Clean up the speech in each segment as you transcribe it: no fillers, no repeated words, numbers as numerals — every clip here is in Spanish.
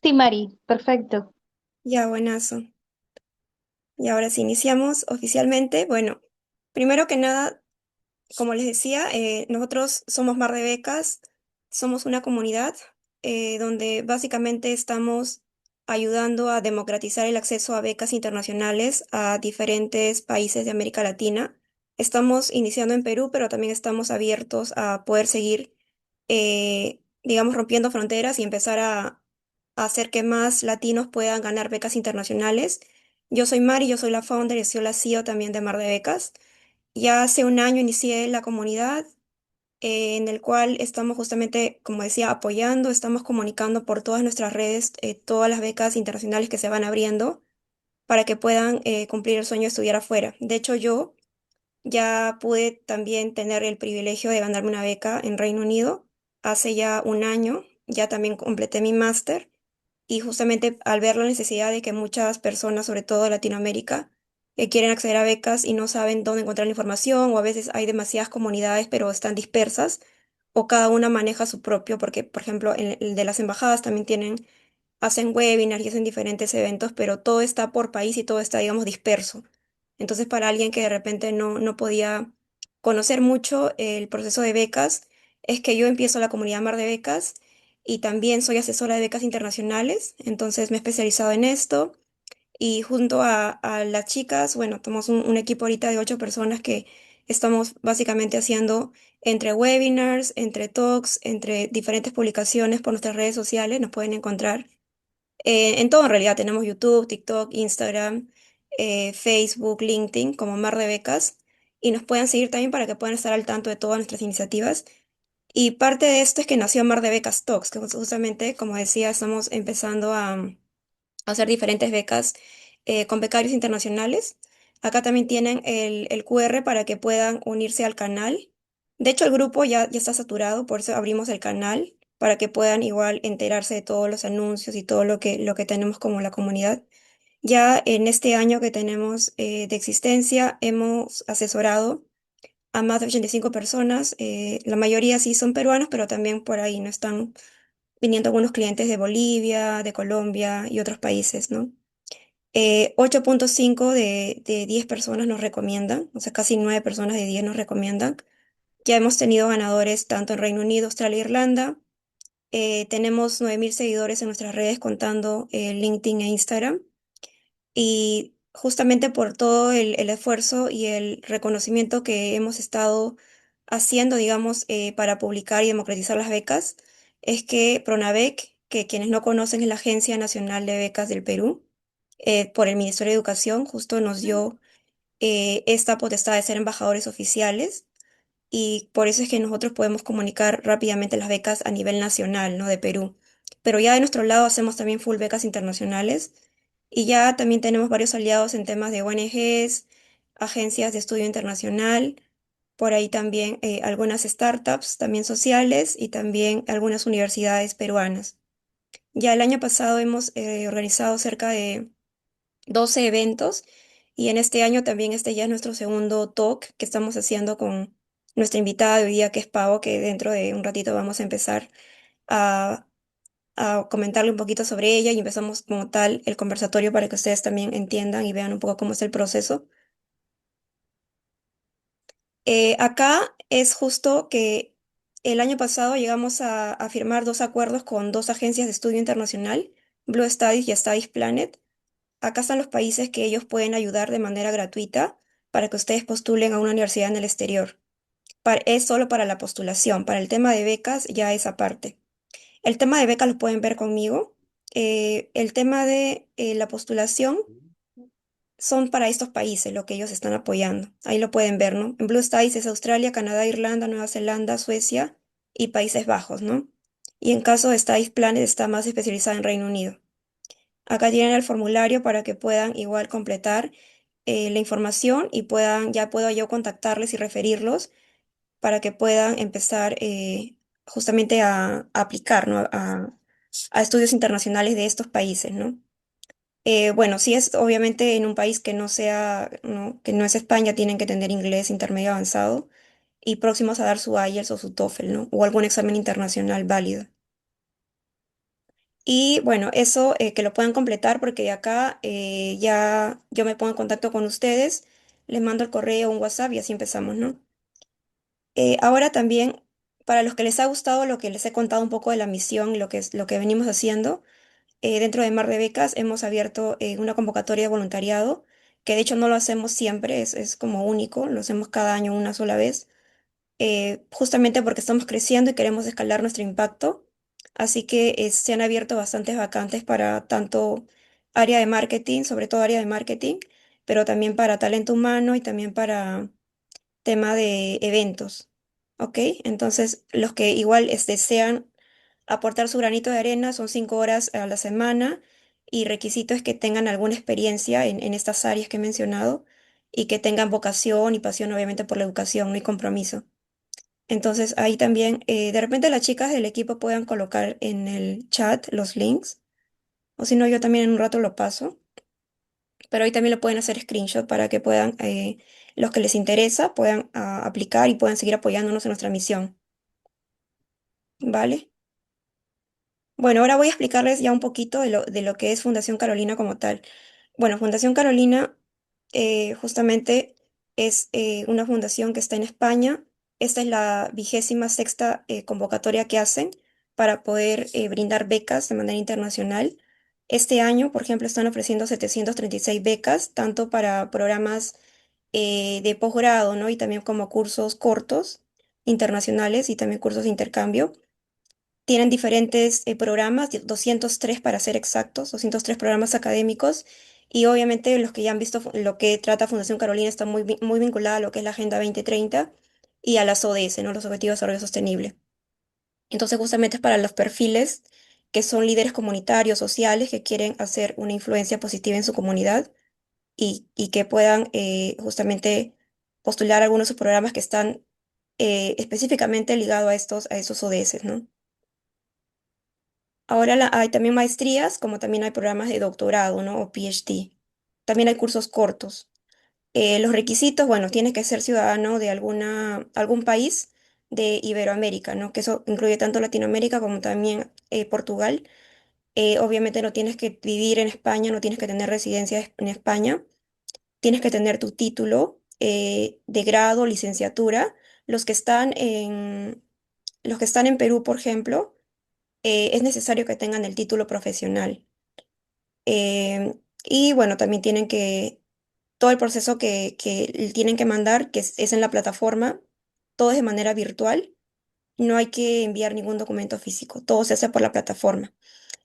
Sí, Mari, perfecto. Ya, buenazo. Y ahora sí, iniciamos oficialmente. Bueno, primero que nada, como les decía, nosotros somos Mar de Becas, somos una comunidad donde básicamente estamos ayudando a democratizar el acceso a becas internacionales a diferentes países de América Latina. Estamos iniciando en Perú, pero también estamos abiertos a poder seguir, digamos, rompiendo fronteras y empezar a hacer que más latinos puedan ganar becas internacionales. Yo soy Mari, yo soy la founder y soy la CEO también de Mar de Becas. Ya hace un año inicié la comunidad en el cual estamos justamente, como decía, apoyando, estamos comunicando por todas nuestras redes todas las becas internacionales que se van abriendo para que puedan cumplir el sueño de estudiar afuera. De hecho, yo ya pude también tener el privilegio de ganarme una beca en Reino Unido hace ya un año. Ya también completé mi máster y justamente al ver la necesidad de que muchas personas, sobre todo de Latinoamérica, quieren acceder a becas y no saben dónde encontrar la información, o a veces hay demasiadas comunidades, pero están dispersas, o cada una maneja su propio, porque, por ejemplo, el de las embajadas también hacen webinars y hacen diferentes eventos, pero todo está por país y todo está, digamos, disperso. Entonces, para alguien que de repente no podía conocer mucho el proceso de becas, es que yo empiezo la comunidad Mar de Becas y también soy asesora de becas internacionales, entonces me he especializado en esto y junto a las chicas, bueno, somos un equipo ahorita de 8 personas que estamos básicamente haciendo entre webinars, entre talks, entre diferentes publicaciones por nuestras redes sociales, nos pueden encontrar en todo en realidad tenemos YouTube, TikTok, Instagram, Facebook, LinkedIn como Mar de Becas y nos pueden seguir también para que puedan estar al tanto de todas nuestras iniciativas. Y parte de esto es que nació Mar de Becas Talks, que justamente, como decía, estamos empezando a hacer diferentes becas con becarios internacionales. Acá también tienen el QR para que puedan unirse al canal. De hecho, el grupo ya está saturado, por eso abrimos el canal, para que puedan igual enterarse de todos los anuncios y todo lo que tenemos como la comunidad. Ya en este año que tenemos de existencia, hemos asesorado a más de 85 personas. La mayoría sí son peruanos, pero también por ahí no están viniendo algunos clientes de Bolivia, de Colombia y otros países, ¿no? 8,5 de 10 personas nos recomiendan, o sea, casi 9 personas de 10 nos recomiendan. Ya hemos tenido ganadores tanto en Reino Unido, Australia e Irlanda. Tenemos 9.000 seguidores en nuestras redes contando LinkedIn e Instagram. Y justamente por todo el esfuerzo y el reconocimiento que hemos estado haciendo, digamos, para publicar y democratizar las becas, es que Pronavec, que quienes no conocen es la Agencia Nacional de Becas del Perú, por el Ministerio de Educación, justo nos dio esta potestad de ser embajadores oficiales y por eso es que nosotros podemos comunicar rápidamente las becas a nivel nacional, ¿no? De Perú. Pero ya de nuestro lado hacemos también full becas internacionales y ya también tenemos varios aliados en temas de ONGs, agencias de estudio internacional, por ahí también algunas startups también sociales y también algunas universidades peruanas. Ya el año pasado hemos organizado cerca de 12 eventos y en este año también este ya es nuestro segundo talk que estamos haciendo con nuestra invitada de hoy día que es Pau, que dentro de un ratito vamos a empezar a, a comentarle un poquito sobre ella y empezamos como tal el conversatorio para que ustedes también entiendan y vean un poco cómo es el proceso. Acá es justo que el año pasado llegamos a firmar dos acuerdos con dos agencias de estudio internacional, Blue Studies y Studies Planet. Acá están los países que ellos pueden ayudar de manera gratuita para que ustedes postulen a una universidad en el exterior. Es solo para la postulación, para el tema de becas ya es aparte. El tema de becas lo pueden ver conmigo. El tema de la postulación son para estos países, lo que ellos están apoyando. Ahí lo pueden ver, ¿no? En Blue Skies es Australia, Canadá, Irlanda, Nueva Zelanda, Suecia y Países Bajos, ¿no? Y en caso de Studies Planet está más especializada en Reino Unido. Acá tienen el formulario para que puedan igual completar la información y ya puedo yo contactarles y referirlos para que puedan empezar justamente a aplicar, ¿no? A estudios internacionales de estos países, ¿no? Bueno, si es obviamente en un país que no sea, ¿no? Que no es España, tienen que tener inglés intermedio avanzado y próximos a dar su IELTS o su TOEFL, ¿no? O algún examen internacional válido. Y bueno, eso que lo puedan completar porque de acá ya yo me pongo en contacto con ustedes, les mando el correo, un WhatsApp y así empezamos, ¿no? Ahora también, para los que les ha gustado lo que les he contado un poco de la misión, lo que es lo que venimos haciendo, dentro de Mar de Becas hemos abierto una convocatoria de voluntariado, que de hecho no lo hacemos siempre, es como único, lo hacemos cada año una sola vez, justamente porque estamos creciendo y queremos escalar nuestro impacto. Así que se han abierto bastantes vacantes para tanto área de marketing, sobre todo área de marketing, pero también para talento humano y también para tema de eventos. ¿Ok? Entonces, los que igual desean aportar su granito de arena son 5 horas a la semana y requisito es que tengan alguna experiencia en estas áreas que he mencionado y que tengan vocación y pasión, obviamente, por la educación, ¿no? Y compromiso. Entonces, ahí también, de repente las chicas del equipo puedan colocar en el chat los links, o si no, yo también en un rato lo paso, pero ahí también lo pueden hacer screenshot para que puedan, los que les interesa, puedan aplicar y puedan seguir apoyándonos en nuestra misión, ¿vale? Bueno, ahora voy a explicarles ya un poquito de lo que es Fundación Carolina como tal. Bueno, Fundación Carolina justamente es una fundación que está en España. Esta es la 26ª convocatoria que hacen para poder brindar becas de manera internacional. Este año, por ejemplo, están ofreciendo 736 becas, tanto para programas de posgrado, ¿no? Y también como cursos cortos internacionales y también cursos de intercambio. Tienen diferentes programas, 203 para ser exactos, 203 programas académicos y obviamente los que ya han visto lo que trata Fundación Carolina está muy vinculada a lo que es la Agenda 2030 y a las ODS, ¿no? Los Objetivos de Desarrollo Sostenible. Entonces justamente es para los perfiles que son líderes comunitarios, sociales, que quieren hacer una influencia positiva en su comunidad y que puedan justamente postular algunos de sus programas que están específicamente ligados a esos ODS, ¿no? Ahora hay también maestrías, como también hay programas de doctorado, ¿no? O PhD. También hay cursos cortos. Los requisitos, bueno, tienes que ser ciudadano de algún país de Iberoamérica, ¿no? Que eso incluye tanto Latinoamérica como también Portugal. Obviamente no tienes que vivir en España, no tienes que tener residencia en España. Tienes que tener tu título de grado, licenciatura. Los que están en Perú, por ejemplo, es necesario que tengan el título profesional. Y bueno, también tienen todo el proceso que tienen que mandar, que es en la plataforma, todo es de manera virtual, no hay que enviar ningún documento físico, todo se hace por la plataforma.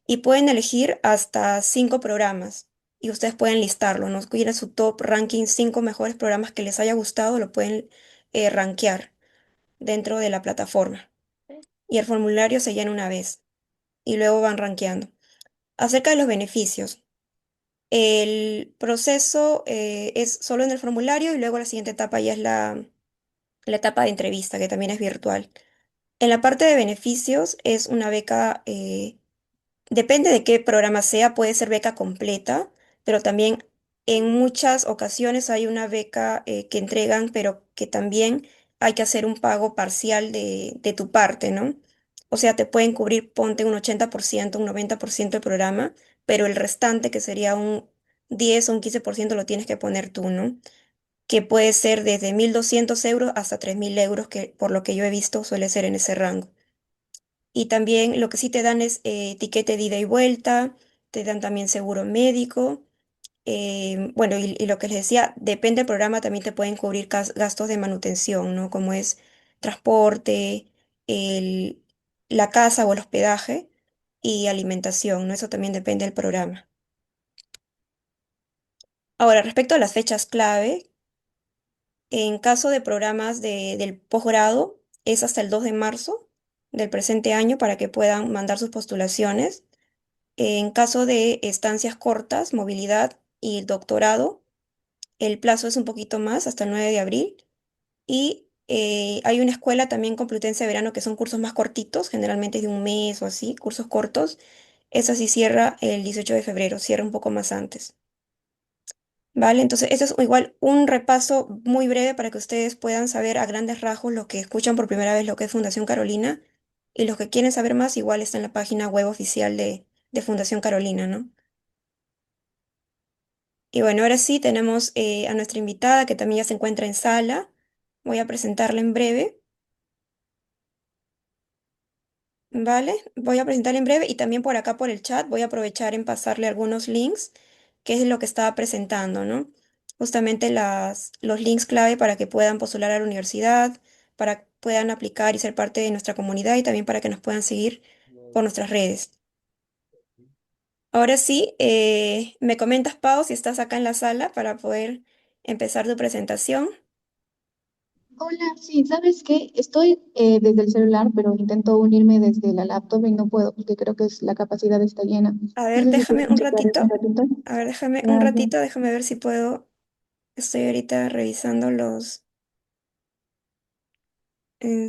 Y pueden elegir hasta 5 programas y ustedes pueden listarlo, ¿no? Quieren su top ranking, 5 mejores programas que les haya gustado, lo pueden rankear dentro de la plataforma. Y el formulario se llena una vez y luego van rankeando. Acerca de los beneficios. El proceso es solo en el formulario y luego la siguiente etapa ya es la etapa de entrevista, que también es virtual. En la parte de beneficios es una beca, depende de qué programa sea, puede ser beca completa, pero también en muchas ocasiones hay una beca que entregan, pero que también hay que hacer un pago parcial de tu parte, ¿no? O sea, te pueden cubrir, ponte un 80%, un 90% del programa, pero el restante, que sería un 10 o un 15%, lo tienes que poner tú, ¿no? Que puede ser desde 1.200 euros hasta 3.000 euros, que por lo que yo he visto suele ser en ese rango. Y también lo que sí te dan es tiquete de ida y vuelta, te dan también seguro médico. Bueno, y lo que les decía, depende del programa, también te pueden cubrir gastos de manutención, ¿no? Como es transporte, el, la casa o el hospedaje y alimentación, ¿no? Eso también depende del programa. Ahora, respecto a las fechas clave, en caso de programas del posgrado, es hasta el 2 de marzo del presente año para que puedan mandar sus postulaciones. En caso de estancias cortas, movilidad y doctorado, el plazo es un poquito más, hasta el 9 de abril. Y hay una escuela también Complutense de verano que son cursos más cortitos, generalmente de un mes o así, cursos cortos. Esa sí cierra el 18 de febrero, cierra un poco más antes. ¿Vale? Entonces, eso es igual un repaso muy breve para que ustedes puedan saber a grandes rasgos lo que escuchan por primera vez lo que es Fundación Carolina. Y los que quieren saber más, igual está en la página web oficial de de Fundación Carolina, ¿no? Y bueno, ahora sí tenemos a nuestra invitada que también ya se encuentra en sala. Voy a presentarla en breve, ¿vale? Voy a presentarla en breve y también por acá por el chat voy a aprovechar en pasarle algunos links, que es lo que estaba presentando, ¿no? Justamente los links clave para que puedan postular a la universidad, para que puedan aplicar y ser parte de nuestra comunidad y también para que nos puedan seguir por nuestras redes. Ahora sí, me comentas, Pau, si estás acá en la sala para poder empezar tu presentación. Hola, sí, ¿sabes qué? Estoy desde el celular, pero intento unirme desde la laptop y no puedo porque creo que la capacidad está llena. A No ver, sé si déjame puedes un checar eso un ratito. ratito. A ver, déjame un Gracias. ratito, déjame ver si puedo. Estoy ahorita revisando los.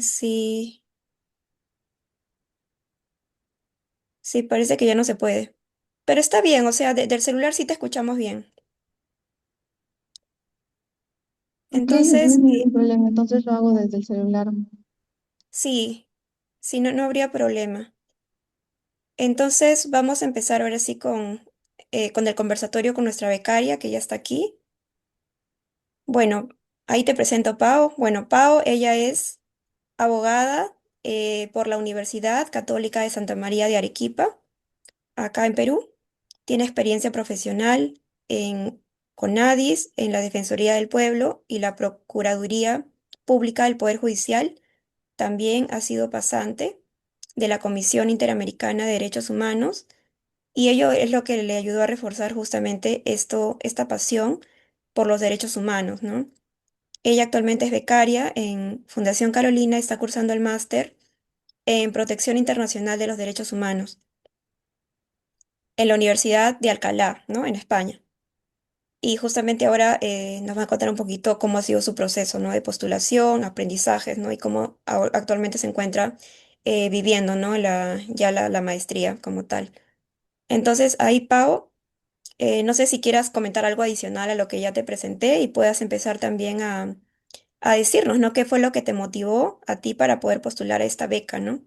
Sí, sí, parece que ya no se puede. Pero está bien, o sea, del celular sí te escuchamos bien. Ok, no hay Entonces, ningún problema, entonces lo hago desde el celular. sí, sí, no, no habría problema. Entonces, vamos a empezar ahora sí con el conversatorio con nuestra becaria, que ya está aquí. Bueno, ahí te presento a Pau. Bueno, Pau, ella es abogada por la Universidad Católica de Santa María de Arequipa, acá en Perú. Tiene experiencia profesional en CONADIS, en la Defensoría del Pueblo y la Procuraduría Pública del Poder Judicial. También ha sido pasante de la Comisión Interamericana de Derechos Humanos y ello es lo que le ayudó a reforzar justamente esta pasión por los derechos humanos, ¿no? Ella actualmente es becaria en Fundación Carolina, está cursando el máster en Protección Internacional de los Derechos Humanos en la Universidad de Alcalá, ¿no? En España. Y justamente ahora nos va a contar un poquito cómo ha sido su proceso, ¿no? De postulación, aprendizajes, ¿no? Y cómo actualmente se encuentra viviendo, ¿no? Ya la maestría como tal. Entonces, ahí, Pau, no sé si quieras comentar algo adicional a lo que ya te presenté y puedas empezar también a decirnos, ¿no? ¿Qué fue lo que te motivó a ti para poder postular a esta beca, ¿no?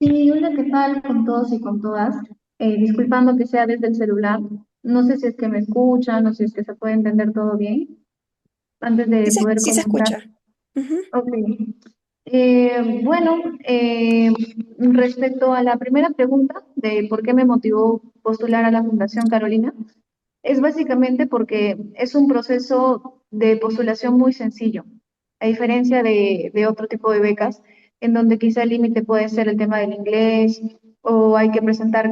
Sí, hola, ¿qué tal con todos y con todas? Disculpando que sea desde el celular. No sé si es que me escuchan, no sé si es que se puede entender todo bien antes Sí de se, poder sí se comentar. escucha. Ujú. Ok. Bueno, respecto a la primera pregunta de por qué me motivó postular a la Fundación Carolina, es básicamente porque es un proceso de postulación muy sencillo, a diferencia de otro tipo de becas, en donde quizá el límite puede ser el tema del inglés o hay que presentar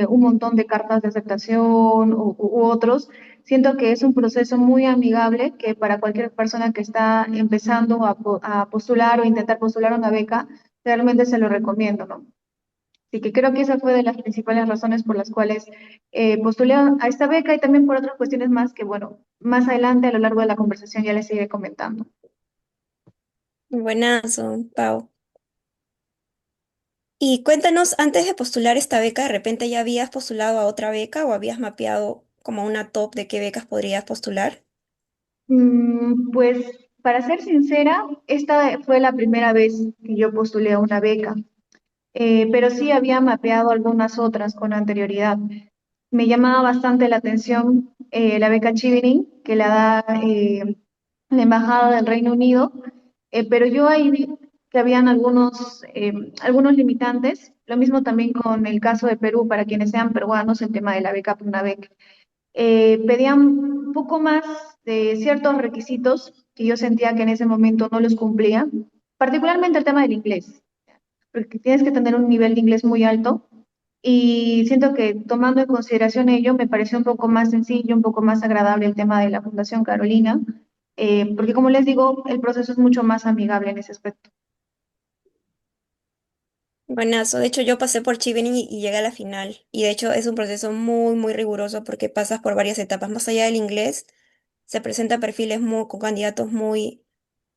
un montón de cartas de aceptación u otros. Siento que es un proceso muy amigable que para cualquier persona que está empezando a postular o intentar postular una beca, realmente se lo recomiendo, ¿no? Así que creo que esa fue de las principales razones por las cuales postulé a esta beca y también por otras cuestiones más que, bueno, más adelante a lo largo de la conversación ya les iré comentando. Buenazo, Pau. Y cuéntanos, antes de postular esta beca, ¿de repente ya habías postulado a otra beca o habías mapeado como una top de qué becas podrías postular? Pues para ser sincera, esta fue la primera vez que yo postulé a una beca, pero sí había mapeado algunas otras con anterioridad. Me llamaba bastante la atención la beca Chevening, que la da la Embajada del Reino Unido, pero yo ahí vi que habían algunos limitantes, lo mismo también con el caso de Perú, para quienes sean peruanos, el tema de la beca PRONAVEC. Pedían un poco más de ciertos requisitos que yo sentía que en ese momento no los cumplía, particularmente el tema del inglés, porque tienes que tener un nivel de inglés muy alto y siento que tomando en consideración ello, me pareció un poco más sencillo, un poco más agradable el tema de la Fundación Carolina, porque como les digo, el proceso es mucho más amigable en ese aspecto. Buenazo. De hecho, yo pasé por Chevening y llegué a la final. Y de hecho, es un proceso muy, muy riguroso porque pasas por varias etapas. Más allá del inglés, se presentan perfiles con candidatos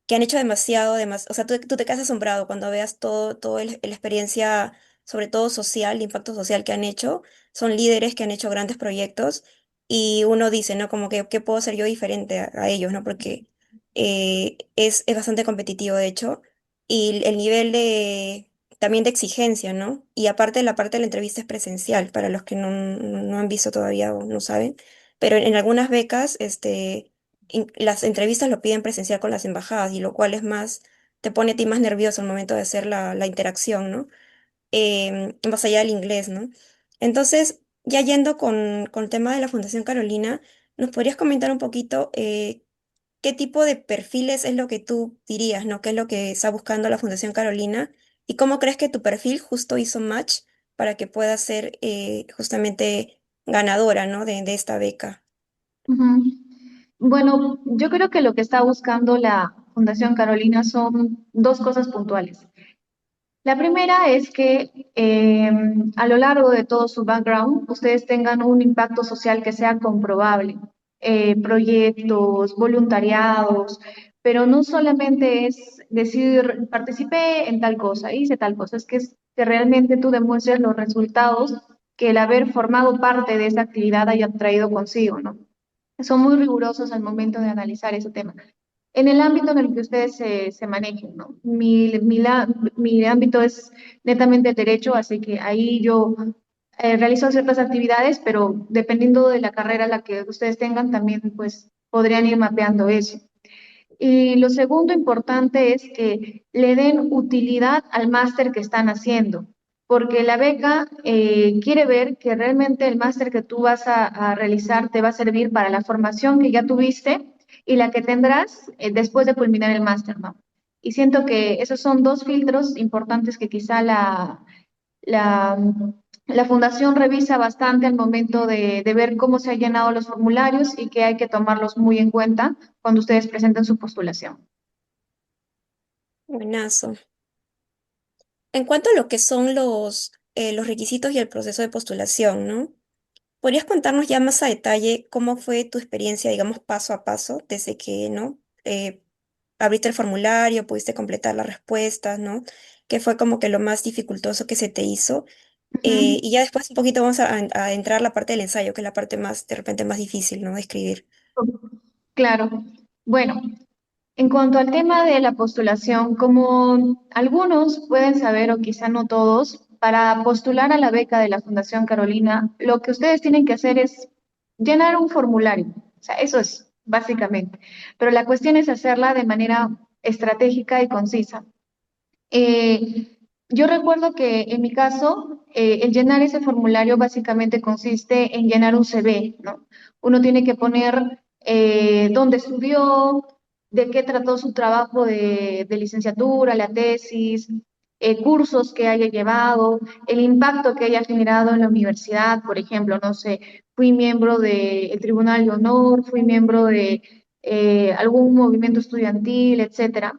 que han hecho o sea, tú te quedas asombrado cuando veas todo la experiencia, sobre todo social, el impacto social que han hecho. Son líderes que han hecho grandes proyectos y uno dice, ¿no? Como que, ¿qué puedo hacer yo diferente a ellos, ¿no? Porque es bastante competitivo, de hecho, y el nivel también de exigencia, ¿no? Y aparte, la parte de la entrevista es presencial, para los que no han visto todavía o no saben, pero en algunas becas, las entrevistas lo piden presencial con las embajadas, y lo cual es más, te pone a ti más nervioso al momento de hacer la interacción, ¿no? Más allá del inglés, ¿no? Entonces, ya yendo con el tema de la Fundación Carolina, ¿nos podrías comentar un poquito qué tipo de perfiles es lo que tú dirías, ¿no? ¿Qué es lo que está buscando la Fundación Carolina? ¿Y cómo crees que tu perfil justo hizo match para que pueda ser justamente ganadora, ¿no? de esta beca? Ujú. Bueno, yo creo que lo que está buscando la Fundación Carolina son dos cosas puntuales. La primera es que a lo largo de todo su background, ustedes tengan un impacto social que sea comprobable, proyectos, voluntariados, pero no solamente es decir, participé en tal cosa, hice tal cosa, es que realmente tú demuestres los resultados que el haber formado parte de esa actividad haya traído consigo, ¿no? Son muy rigurosos al momento de analizar ese tema. En el ámbito en el que ustedes se manejen, ¿no? Mi ámbito es netamente el derecho, así que ahí yo realizo ciertas actividades, pero dependiendo de la carrera la que ustedes tengan, también pues podrían ir mapeando eso. Y lo segundo importante es que le den utilidad al máster que están haciendo, porque la beca quiere ver que realmente el máster que tú vas a realizar te va a servir para la formación que ya tuviste y la que tendrás después de culminar el máster, ¿no? Y siento que esos son dos filtros importantes que quizá la, la fundación revisa bastante al momento de ver cómo se han llenado los formularios y que hay que tomarlos muy en cuenta cuando ustedes presenten su postulación. Buenazo. En cuanto a lo que son los requisitos y el proceso de postulación, ¿no? ¿Podrías contarnos ya más a detalle cómo fue tu experiencia, digamos, paso a paso, desde que, ¿no? Abriste el formulario, pudiste completar las respuestas, ¿no? ¿Qué fue como que lo más dificultoso que se te hizo? Ujú. Y ya después un poquito vamos a entrar a la parte del ensayo, que es la parte más, de repente, más difícil, ¿no? De escribir. Claro. Bueno, en cuanto al tema de la postulación, como algunos pueden saber o quizá no todos, para postular a la beca de la Fundación Carolina, lo que ustedes tienen que hacer es llenar un formulario. O sea, eso es básicamente. Pero la cuestión es hacerla de manera estratégica y concisa. Yo recuerdo que en mi caso, el llenar ese formulario básicamente consiste en llenar un CV, ¿no? Uno tiene que poner dónde estudió, de qué trató su trabajo de licenciatura, la tesis, cursos que haya llevado, el impacto que haya generado en la universidad, por ejemplo, no sé, fui miembro del Tribunal de Honor, fui miembro de algún movimiento estudiantil, etcétera.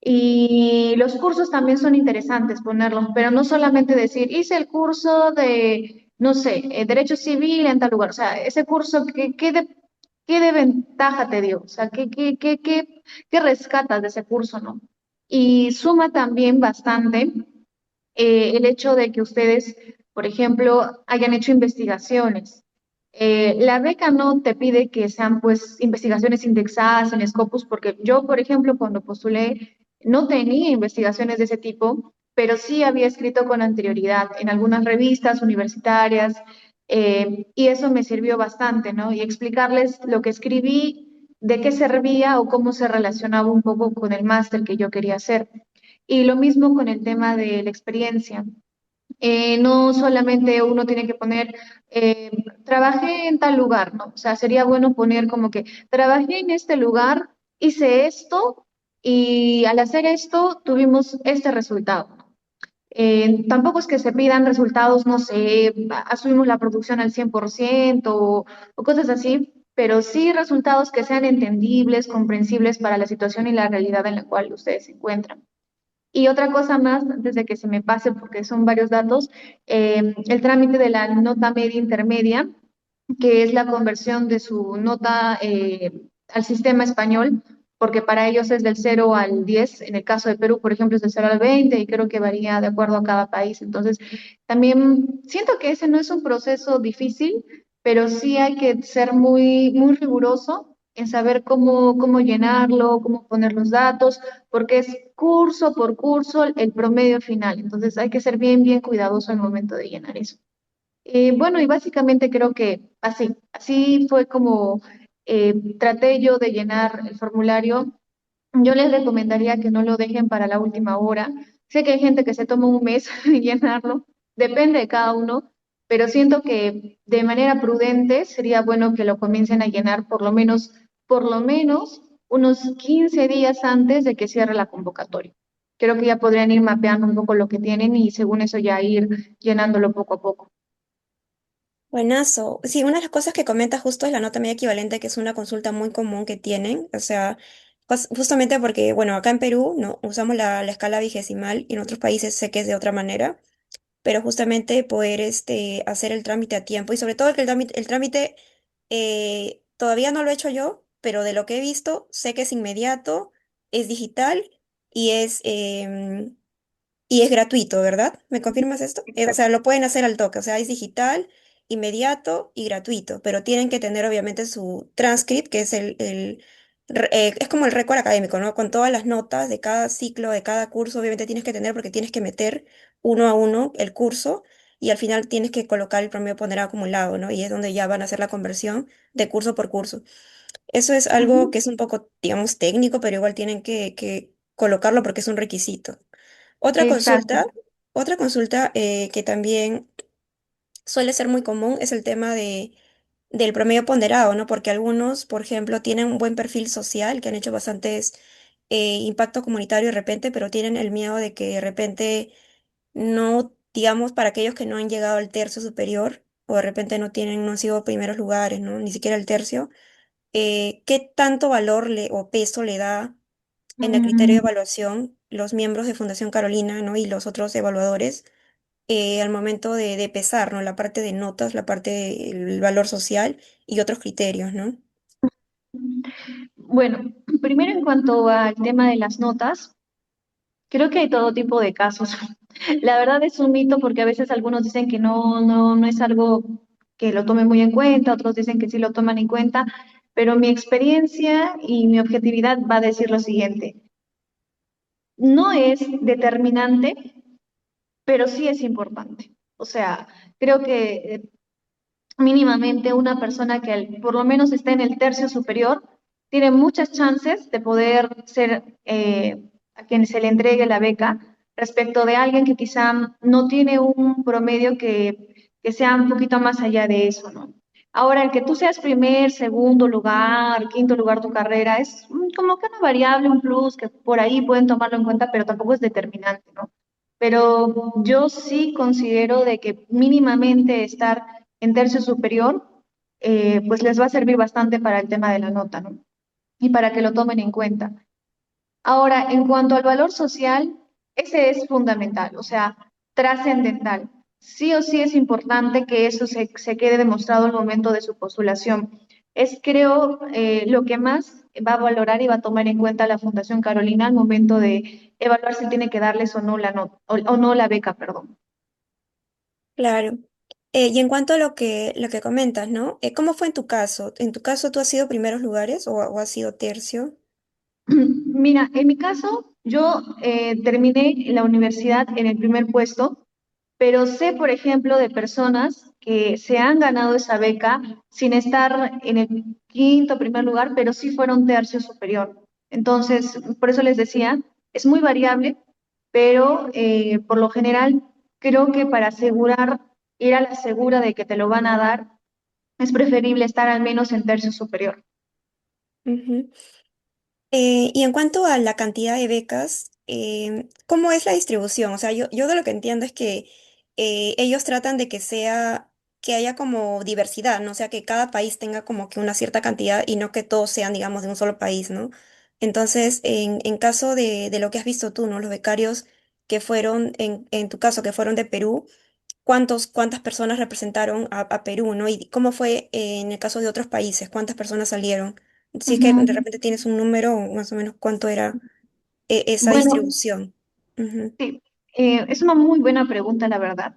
Y los cursos también son interesantes ponerlos, pero no solamente decir, hice el curso de, no sé, Derecho Civil en tal lugar. O sea, ese curso, qué de ventaja te dio? O sea, qué rescatas de ese curso, ¿no? Y suma también bastante el hecho de que ustedes, por ejemplo, hayan hecho investigaciones. La beca no te pide que sean pues investigaciones indexadas en Scopus, porque yo, por ejemplo, cuando postulé, no tenía investigaciones de ese tipo, pero sí había escrito con anterioridad en algunas revistas universitarias, y eso me sirvió bastante, ¿no? Y explicarles lo que escribí, de qué servía o cómo se relacionaba un poco con el máster que yo quería hacer. Y lo mismo con el tema de la experiencia. No solamente uno tiene que poner, trabajé en tal lugar, ¿no? O sea, sería bueno poner como que trabajé en este lugar, hice esto y al hacer esto tuvimos este resultado, ¿no? Tampoco es que se pidan resultados, no sé, asumimos la producción al 100% o cosas así, pero sí resultados que sean entendibles, comprensibles para la situación y la realidad en la cual ustedes se encuentran. Y otra cosa más, antes de que se me pase, porque son varios datos, el trámite de la nota media intermedia, que es la conversión de su nota al sistema español, porque para ellos es del 0 al 10. En el caso de Perú, por ejemplo, es del 0 al 20 y creo que varía de acuerdo a cada país. Entonces, también siento que ese no es un proceso difícil, pero sí hay que ser muy, muy riguroso en saber cómo llenarlo, cómo poner los datos, porque es curso por curso el promedio final. Entonces hay que ser bien cuidadoso al momento de llenar eso. Bueno, y básicamente creo que así fue como traté yo de llenar el formulario. Yo les recomendaría que no lo dejen para la última hora. Sé que hay gente que se toma un mes en llenarlo, depende de cada uno, pero siento que de manera prudente sería bueno que lo comiencen a llenar por lo menos unos 15 días antes de que cierre la convocatoria. Creo que ya podrían ir mapeando un poco lo que tienen y según eso ya ir llenándolo poco a poco. Buenazo. Sí, una de las cosas que comenta justo es la nota media equivalente, que es una consulta muy común que tienen. O sea, justamente porque, bueno, acá en Perú no usamos la escala vigesimal y en otros países sé que es de otra manera, pero justamente poder hacer el trámite a tiempo y sobre todo que el trámite todavía no lo he hecho yo, pero de lo que he visto sé que es inmediato, es digital y es gratuito, ¿verdad? ¿Me confirmas esto? O sea, lo pueden hacer al toque, o sea, es digital, inmediato y gratuito, pero tienen que tener obviamente su transcript, que es es como el récord académico, ¿no? Con todas las notas de cada ciclo, de cada curso, obviamente tienes que tener porque tienes que meter uno a uno el curso y al final tienes que colocar el promedio ponderado acumulado, ¿no? Y es donde ya van a hacer la conversión de curso por curso. Eso es algo Ujú. que es un poco, digamos, técnico, pero igual tienen que colocarlo porque es un requisito. Otra Exacto. consulta, otra consulta que también suele ser muy común es el tema del promedio ponderado, ¿no? Porque algunos, por ejemplo, tienen un buen perfil social, que han hecho bastantes impacto comunitario de repente, pero tienen el miedo de que de repente no, digamos, para aquellos que no han llegado al tercio superior, o de repente no han sido primeros lugares, ¿no? Ni siquiera el tercio, ¿qué tanto valor o peso le da en el criterio de Mm, evaluación los miembros de Fundación Carolina, ¿no? Y los otros evaluadores al momento de pesar, ¿no? La parte de notas, la parte del valor social y otros criterios, ¿no? Bueno, primero en cuanto al tema de las notas, creo que hay todo tipo de casos. La verdad es un mito porque a veces algunos dicen que no es algo que lo tomen muy en cuenta, otros dicen que sí lo toman en cuenta, pero mi experiencia y mi objetividad va a decir lo siguiente. No es determinante, pero sí es importante. O sea, creo que mínimamente una persona que por lo menos está en el tercio superior tiene muchas chances de poder ser a quien se le entregue la beca respecto de alguien que quizá no tiene un promedio que sea un poquito más allá de eso, ¿no? Ahora, el que tú seas primer, segundo lugar, quinto lugar tu carrera, es como que una variable, un plus que por ahí pueden tomarlo en cuenta, pero tampoco es determinante, ¿no? Pero yo sí considero de que mínimamente estar en tercio superior, pues les va a servir bastante para el tema de la nota, ¿no? Y para que lo tomen en cuenta. Ahora, en cuanto al valor social, ese es fundamental, o sea, trascendental. Sí o sí es importante que eso se quede demostrado al momento de su postulación. Es, creo, lo que más va a valorar y va a tomar en cuenta la Fundación Carolina al momento de evaluar si tiene que darles o no la nota, o no la beca, perdón. Claro. Y en cuanto a lo que comentas, ¿no? ¿Cómo fue en tu caso? ¿En tu caso tú has sido primeros lugares o has sido tercio? Mira, en mi caso, yo terminé la universidad en el primer puesto, pero sé, por ejemplo, de personas que se han ganado esa beca sin estar en el quinto primer lugar, pero sí fueron tercio superior. Entonces, por eso les decía, es muy variable, pero por lo general creo que para asegurar, ir a la segura de que te lo van a dar, es preferible estar al menos en tercio superior. Ujú. Y en cuanto a la cantidad de becas, ¿cómo es la distribución? O sea, yo de lo que entiendo es que ellos tratan de que haya como diversidad, ¿no? O sea, que cada país tenga como que una cierta cantidad y no que todos sean, digamos, de un solo país, ¿no? Entonces, en caso de lo que has visto tú, ¿no? Los becarios que fueron, en tu caso, que fueron de Perú, cuántas personas representaron a Perú, ¿no? Y cómo fue en el caso de otros países, cuántas personas salieron. Si es que de Ujú. repente tienes un número, más o menos cuánto era esa Bueno, distribución. Ujú, sí, es una muy buena pregunta, la verdad.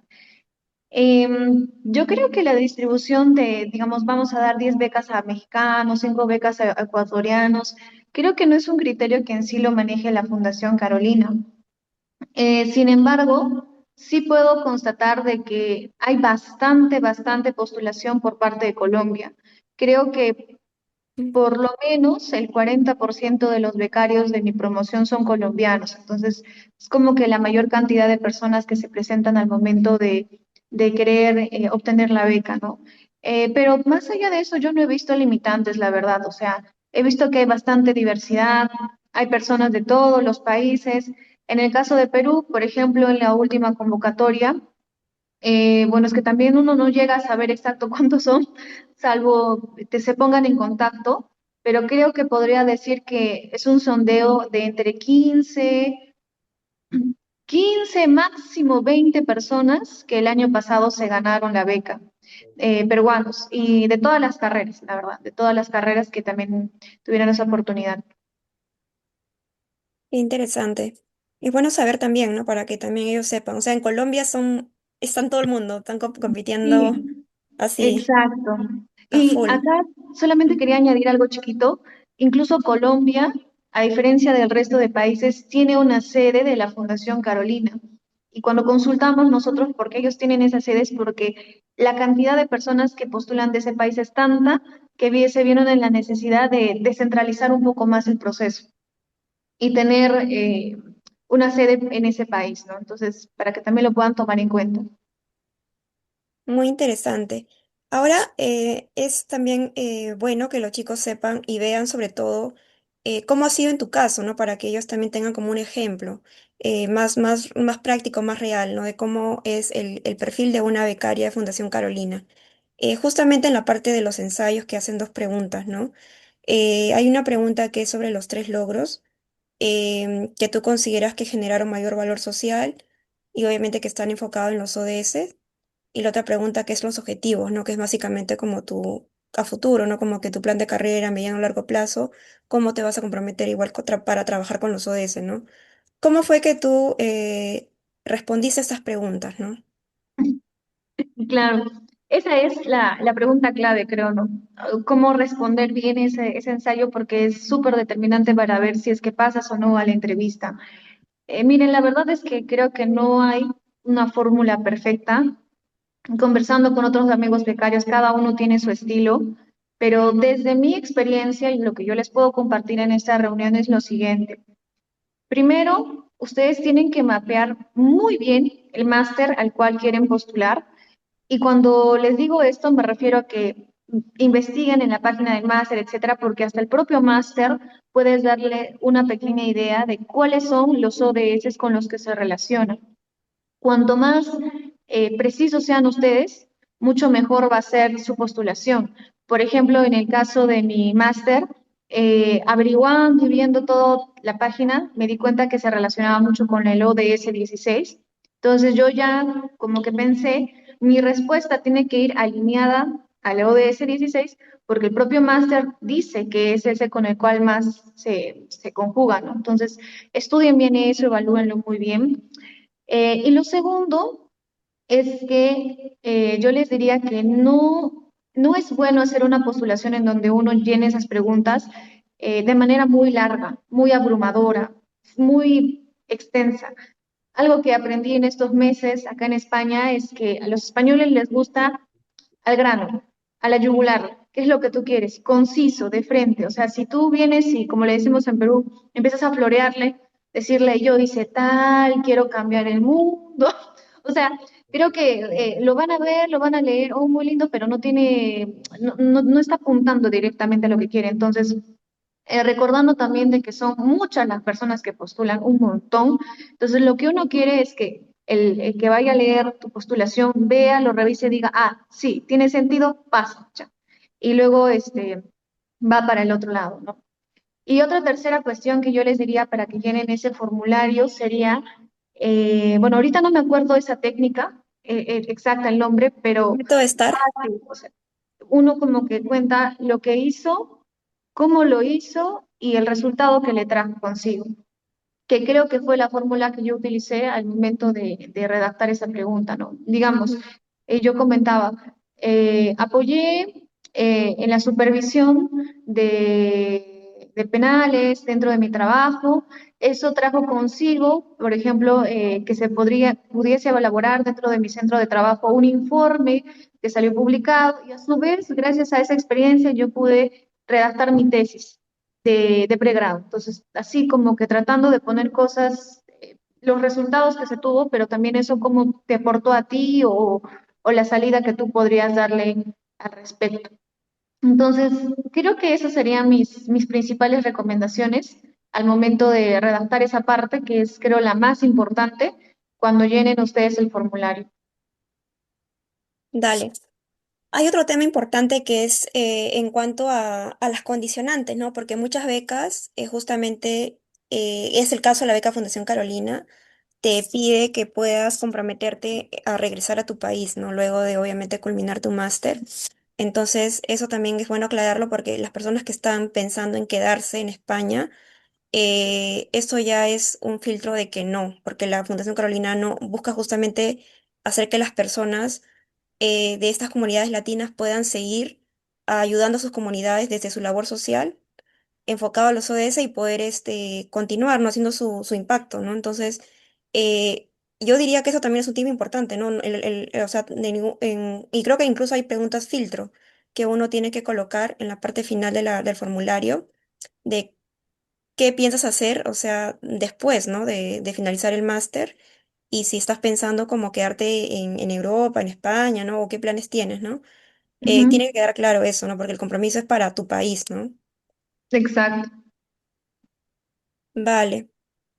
Yo creo que la distribución de, digamos, vamos a dar 10 becas a mexicanos, 5 becas a ecuatorianos, creo que no es un criterio que en sí lo maneje la Fundación Carolina. Sin embargo, sí puedo constatar de que hay bastante postulación por parte de Colombia. Creo que Mm. por lo menos el 40% de los becarios de mi promoción son colombianos. Entonces, es como que la mayor cantidad de personas que se presentan al momento de querer obtener la beca, ¿no? Pero más allá de eso, yo no he visto limitantes, la verdad. O sea, he visto que hay bastante diversidad, hay personas de todos los países. En el caso de Perú, por ejemplo, en la última convocatoria, bueno, es que también uno no llega a saber exacto cuántos son, salvo que se pongan en contacto, pero creo que podría decir que es un sondeo de entre 15 máximo 20 personas que el año pasado se ganaron la beca, peruanos, y de todas las carreras, la verdad, de todas las carreras que también tuvieron esa oportunidad. Qué interesante. Y bueno saber también, ¿no? Para que también ellos sepan. O sea, en Colombia están todo el mundo, están compitiendo Sí, así exacto. a Y full. acá solamente quería añadir algo chiquito. Incluso Colombia, a diferencia del resto de países, tiene una sede de la Fundación Carolina. Y cuando consultamos nosotros por qué ellos tienen esa sede es porque la cantidad de personas que postulan de ese país es tanta que se vieron en la necesidad de descentralizar un poco más el proceso y tener una sede en ese país, ¿no? Entonces, para que también lo puedan tomar en cuenta. Muy interesante. Ahora es también bueno que los chicos sepan y vean sobre todo cómo ha sido en tu caso, ¿no? Para que ellos también tengan como un ejemplo más práctico, más real, ¿no? De cómo es el perfil de una becaria de Fundación Carolina. Justamente en la parte de los ensayos que hacen dos preguntas, ¿no? Hay una pregunta que es sobre los tres logros que tú consideras que generaron mayor valor social y obviamente que están enfocados en los ODS. Y la otra pregunta, ¿qué es los objetivos, no? Que es básicamente como tu, a futuro, ¿no? Como que tu plan de carrera, a mediano o largo plazo, cómo te vas a comprometer igual para trabajar con los ODS, ¿no? ¿Cómo fue que tú respondiste a estas preguntas, ¿no? Claro, esa es la pregunta clave, creo, ¿no? ¿Cómo responder bien ese ensayo? Porque es súper determinante para ver si es que pasas o no a la entrevista. Miren, la verdad es que creo que no hay una fórmula perfecta. Conversando con otros amigos becarios, cada uno tiene su estilo, pero desde mi experiencia y lo que yo les puedo compartir en esta reunión es lo siguiente. Primero, ustedes tienen que mapear muy bien el máster al cual quieren postular y cuando les digo esto, me refiero a que investiguen en la página del máster, etcétera, porque hasta el propio máster puedes darle una pequeña idea de cuáles son los ODS con los que se relacionan. Cuanto más precisos sean ustedes, mucho mejor va a ser su postulación. Por ejemplo, en el caso de mi máster, averiguando y viendo toda la página, me di cuenta que se relacionaba mucho con el ODS 16. Entonces yo ya como que pensé, mi respuesta tiene que ir alineada al ODS 16 porque el propio máster dice que es ese con el cual más se conjuga, ¿no? Entonces, estudien bien eso, evalúenlo muy bien. Y lo segundo es que yo les diría que no es bueno hacer una postulación en donde uno llene esas preguntas de manera muy larga, muy abrumadora, muy extensa. Algo que aprendí en estos meses acá en España es que a los españoles les gusta al grano, a la yugular. ¿Qué es lo que tú quieres? Conciso, de frente. O sea, si tú vienes y, como le decimos en Perú, empiezas a florearle, decirle, yo hice tal, quiero cambiar el mundo. O sea, creo que lo van a ver, lo van a leer, oh, muy lindo, pero no tiene, no está apuntando directamente a lo que quiere. Entonces, recordando también de que son muchas las personas que postulan, un montón. Entonces, lo que uno quiere es que el que vaya a leer tu postulación vea, lo revise y diga, ah, sí, tiene sentido, pasa, ya. Y luego va para el otro lado, ¿no? Y otra tercera cuestión que yo les diría para que llenen ese formulario sería, bueno, ahorita no me acuerdo esa técnica exacta, el nombre, pero Método estar. sí, o sea, uno como que cuenta lo que hizo, cómo lo hizo y el resultado que le trajo consigo, que creo que fue la fórmula que yo utilicé al momento de redactar esa pregunta, ¿no? Digamos, Ujú. yo comentaba, apoyé en la supervisión de penales dentro de mi trabajo. Eso trajo consigo, por ejemplo, que pudiese elaborar dentro de mi centro de trabajo un informe que salió publicado y a su vez, gracias a esa experiencia, yo pude redactar mi tesis de pregrado. Entonces, así como que tratando de poner cosas, los resultados que se tuvo, pero también eso cómo te aportó a ti o la salida que tú podrías darle al respecto. Entonces, creo que esas serían mis principales recomendaciones al momento de redactar esa parte, que es, creo, la más importante cuando llenen ustedes el formulario. Dale. Hay otro tema importante que es en cuanto a las condicionantes, ¿no? Porque muchas becas, justamente es el caso de la beca Fundación Carolina, te pide que puedas comprometerte a regresar a tu país, ¿no? Luego de obviamente culminar tu máster. Entonces, eso también es bueno aclararlo porque las personas que están pensando en quedarse en España, eso ya es un filtro de que no, porque la Fundación Carolina no busca justamente hacer que las personas de estas comunidades latinas puedan seguir ayudando a sus comunidades desde su labor social, enfocado a los ODS y poder continuar, ¿no? Haciendo su impacto, ¿no? Entonces, yo diría que eso también es un tema importante, ¿no? O sea, y creo que incluso hay preguntas filtro que uno tiene que colocar en la parte final del formulario de qué piensas hacer, o sea, después, ¿no? De finalizar el máster. Y si estás pensando como quedarte en Europa, en España, ¿no? O qué planes tienes, ¿no? Tiene Ujú, que quedar claro eso, ¿no? Porque el compromiso es para tu país, ¿no? exacto. Vale.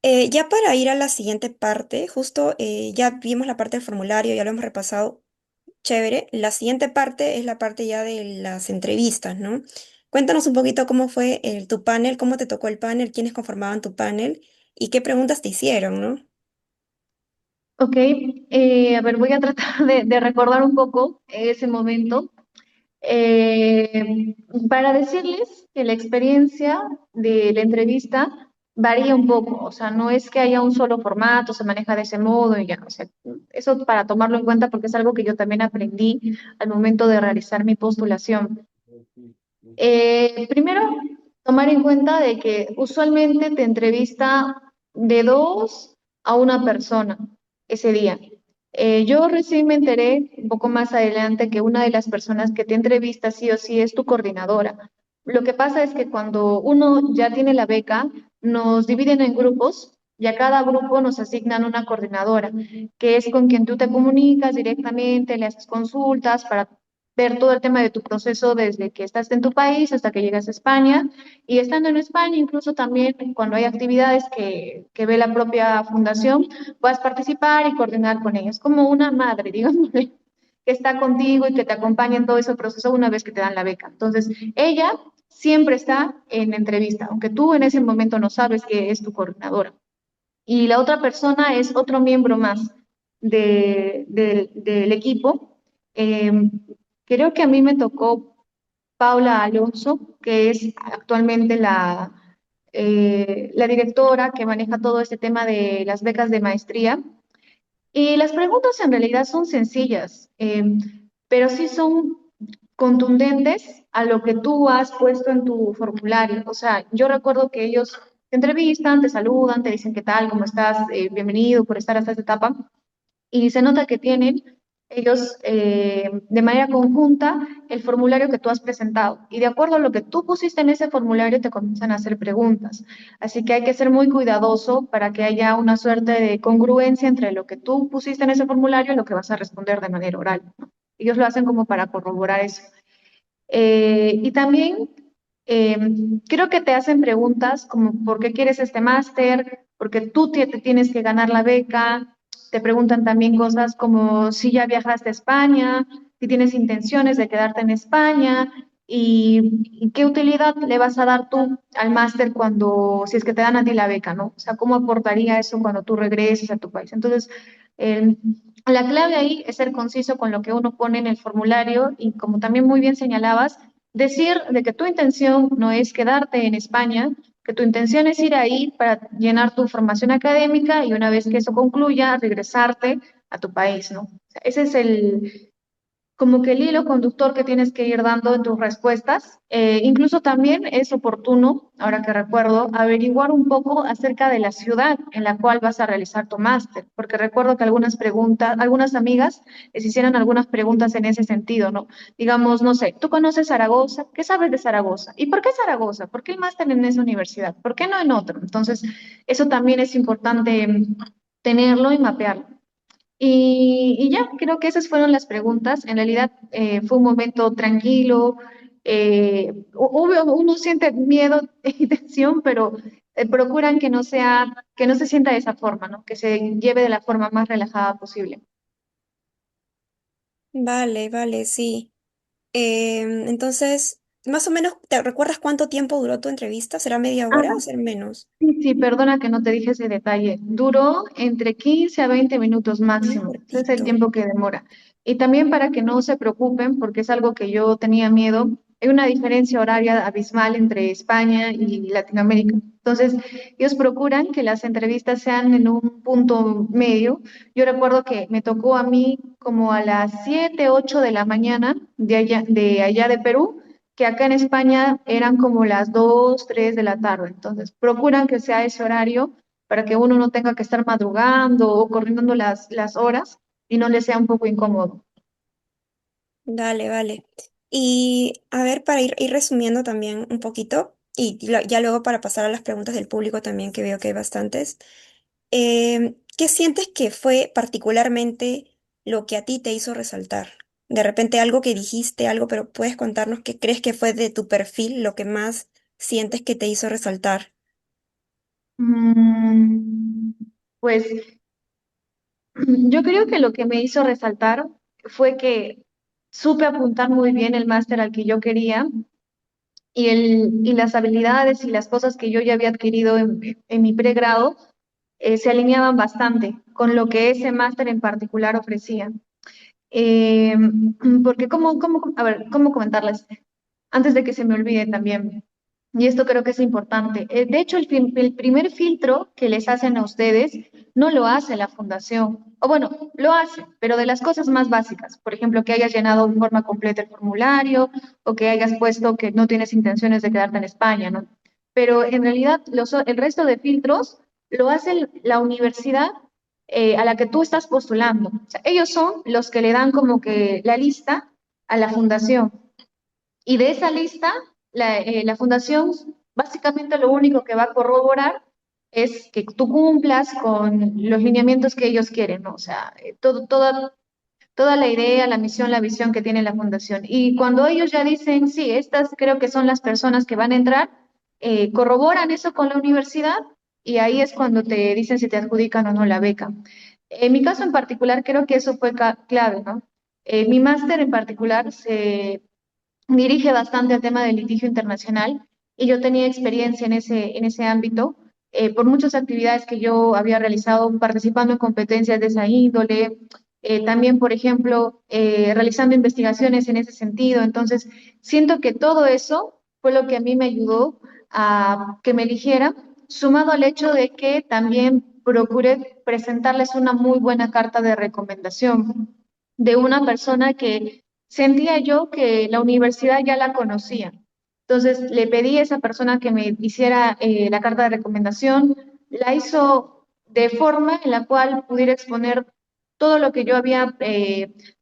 Ya para ir a la siguiente parte, justo ya vimos la parte del formulario, ya lo hemos repasado, chévere. La siguiente parte es la parte ya de las entrevistas, ¿no? Cuéntanos un poquito cómo fue tu panel, cómo te tocó el panel, quiénes conformaban tu panel y qué preguntas te hicieron, ¿no? Ok, a ver, voy a tratar de recordar un poco ese momento. Para decirles que la experiencia de la entrevista varía un poco, o sea, no es que haya un solo formato, se maneja de ese modo y ya, o sea, eso para tomarlo en cuenta porque es algo que yo también aprendí al momento de realizar mi postulación. Primero, tomar en cuenta de que usualmente te entrevista de dos a una persona ese día. Yo recién me enteré un poco más adelante que una de las personas que te entrevista sí o sí es tu coordinadora. Lo que pasa es que cuando uno ya tiene la beca, nos dividen en grupos y a cada grupo nos asignan una coordinadora, que es con quien tú te comunicas directamente, le haces consultas para ver todo el tema de tu proceso desde que estás en tu país hasta que llegas a España. Y estando en España, incluso también cuando hay actividades que ve la propia fundación, puedas participar y coordinar con ellas, como una madre, digamos, que está contigo y que te acompaña en todo ese proceso una vez que te dan la beca. Entonces, ella siempre está en entrevista, aunque tú en ese momento no sabes que es tu coordinadora. Y la otra persona es otro miembro más del equipo. Eh, Creo que a mí me tocó Paula Alonso, que es actualmente la directora que maneja todo este tema de las becas de maestría. Y las preguntas en realidad son sencillas, pero sí son contundentes a lo que tú has puesto en tu formulario. O sea, yo recuerdo que ellos te entrevistan, te saludan, te dicen qué tal, cómo estás, bienvenido por estar hasta esta etapa y se nota que tienen ellos de manera conjunta el formulario que tú has presentado y de acuerdo a lo que tú pusiste en ese formulario te comienzan a hacer preguntas. Así que hay que ser muy cuidadoso para que haya una suerte de congruencia entre lo que tú pusiste en ese formulario y lo que vas a responder de manera oral, ¿no? Ellos lo hacen como para corroborar eso. Y también eh, creo que te hacen preguntas como ¿por qué quieres este máster? Porque tú te tienes que ganar la beca. Te preguntan también cosas como si ya viajaste a España, si tienes intenciones de quedarte en España y qué utilidad le vas a dar tú al máster cuando, si es que te dan a ti la beca, ¿no? O sea, ¿cómo aportaría eso cuando tú regreses a tu país? Entonces, eh, la clave ahí es ser conciso con lo que uno pone en el formulario y como también muy bien señalabas, decir de que tu intención no es quedarte en España, que tu intención es ir ahí para llenar tu formación académica y una vez que eso concluya, regresarte a tu país, ¿no? O sea, ese es como que el hilo conductor que tienes que ir dando en tus respuestas. Incluso también es oportuno, ahora que recuerdo, averiguar un poco acerca de la ciudad en la cual vas a realizar tu máster, porque recuerdo que algunas preguntas, algunas amigas les hicieron algunas preguntas en ese sentido, ¿no? Digamos, no sé, ¿tú conoces Zaragoza? ¿Qué sabes de Zaragoza? ¿Y por qué Zaragoza? ¿Por qué el máster en esa universidad? ¿Por qué no en otro? Entonces, eso también es importante tenerlo y mapearlo. Y ya, creo que esas fueron las preguntas. En realidad fue un momento tranquilo. Uno siente miedo y tensión, pero procuran que no sea, que no se sienta de esa forma, ¿no? Que se lleve de la forma más relajada posible. Vale, vale, sí. Entonces, más o menos, ¿te recuerdas cuánto tiempo duró tu entrevista? ¿Será media Ah, hora o será menos? sí, sí, perdona que no te dije ese detalle. Duró entre 15 a 20 minutos Muy máximo. Ese es el cortito. tiempo que demora. Y también para que no se preocupen, porque es algo que yo tenía miedo, hay una diferencia horaria abismal entre España y Latinoamérica. Entonces, ellos procuran que las entrevistas sean en un punto medio. Yo recuerdo que me tocó a mí como a las 7, 8 de la mañana de allá de Perú, que acá en España eran como las 2, 3 de la tarde. Entonces, procuran que sea ese horario para que uno no tenga que estar madrugando o corriendo las horas y no le sea un poco incómodo. Dale, vale. Y a ver, para ir resumiendo también un poquito, y ya luego para pasar a las preguntas del público también, que veo que hay bastantes. ¿Qué sientes que fue particularmente lo que a ti te hizo resaltar? De repente algo que dijiste, algo, pero puedes contarnos qué crees que fue de tu perfil lo que más sientes que te hizo resaltar. Mm, pues yo creo que lo que me hizo resaltar fue que supe apuntar muy bien el máster al que yo quería y las habilidades y las cosas que yo ya había adquirido en mi pregrado se alineaban bastante con lo que ese máster en particular ofrecía. Eh, Porque, a ver, ¿cómo comentarles? Antes de que se me olvide también, y esto creo que es importante. De hecho, el primer filtro que les hacen a ustedes no lo hace la fundación. O bueno, lo hace, pero de las cosas más básicas. Por ejemplo, que hayas llenado en forma completa el formulario o que hayas puesto que no tienes intenciones de quedarte en España, ¿no? Pero en realidad el resto de filtros lo hace la universidad a la que tú estás postulando. O sea, ellos son los que le dan como que la lista a la fundación. Y de esa lista, la fundación básicamente lo único que va a corroborar es que tú cumplas con los lineamientos que ellos quieren, ¿no? O sea, toda la idea, la misión, la visión que tiene la fundación. Y cuando ellos ya dicen, sí, estas creo que son las personas que van a entrar, corroboran eso con la universidad y ahí es cuando te dicen si te adjudican o no la beca. En mi caso en particular, creo que eso fue clave, ¿no? Mi máster en particular se dirige bastante al tema del litigio internacional y yo tenía experiencia en ese ámbito por muchas actividades que yo había realizado participando en competencias de esa índole, también, por ejemplo, realizando investigaciones en ese sentido. Entonces, siento que todo eso fue lo que a mí me ayudó a que me eligiera, sumado al hecho de que también procuré presentarles una muy buena carta de recomendación de una persona que sentía yo que la universidad ya la conocía. Entonces le pedí a esa persona que me hiciera la carta de recomendación, la hizo de forma en la cual pudiera exponer todo lo que yo había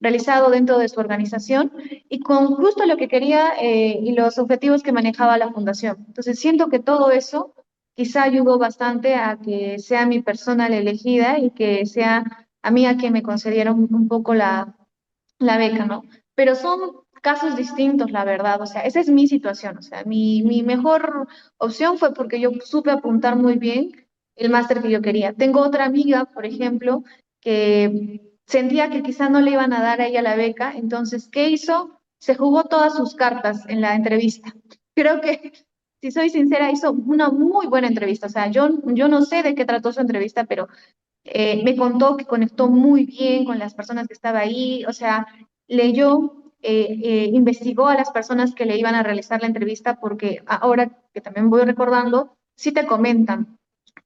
realizado dentro de su organización y con justo lo que quería y los objetivos que manejaba la fundación. Entonces siento que todo eso quizá ayudó bastante a que sea mi persona la elegida y que sea a mí a quien me concedieron un poco la beca, ¿no? Pero son casos distintos, la verdad. O sea, esa es mi situación. O sea, mi mejor opción fue porque yo supe apuntar muy bien el máster que yo quería. Tengo otra amiga, por ejemplo, que sentía que quizá no le iban a dar a ella la beca. Entonces, ¿qué hizo? Se jugó todas sus cartas en la entrevista. Creo que, si soy sincera, hizo una muy buena entrevista. O sea, yo no sé de qué trató su entrevista, pero me contó que conectó muy bien con las personas que estaba ahí, o sea, leyó, investigó a las personas que le iban a realizar la entrevista, porque ahora que también voy recordando, sí te comentan,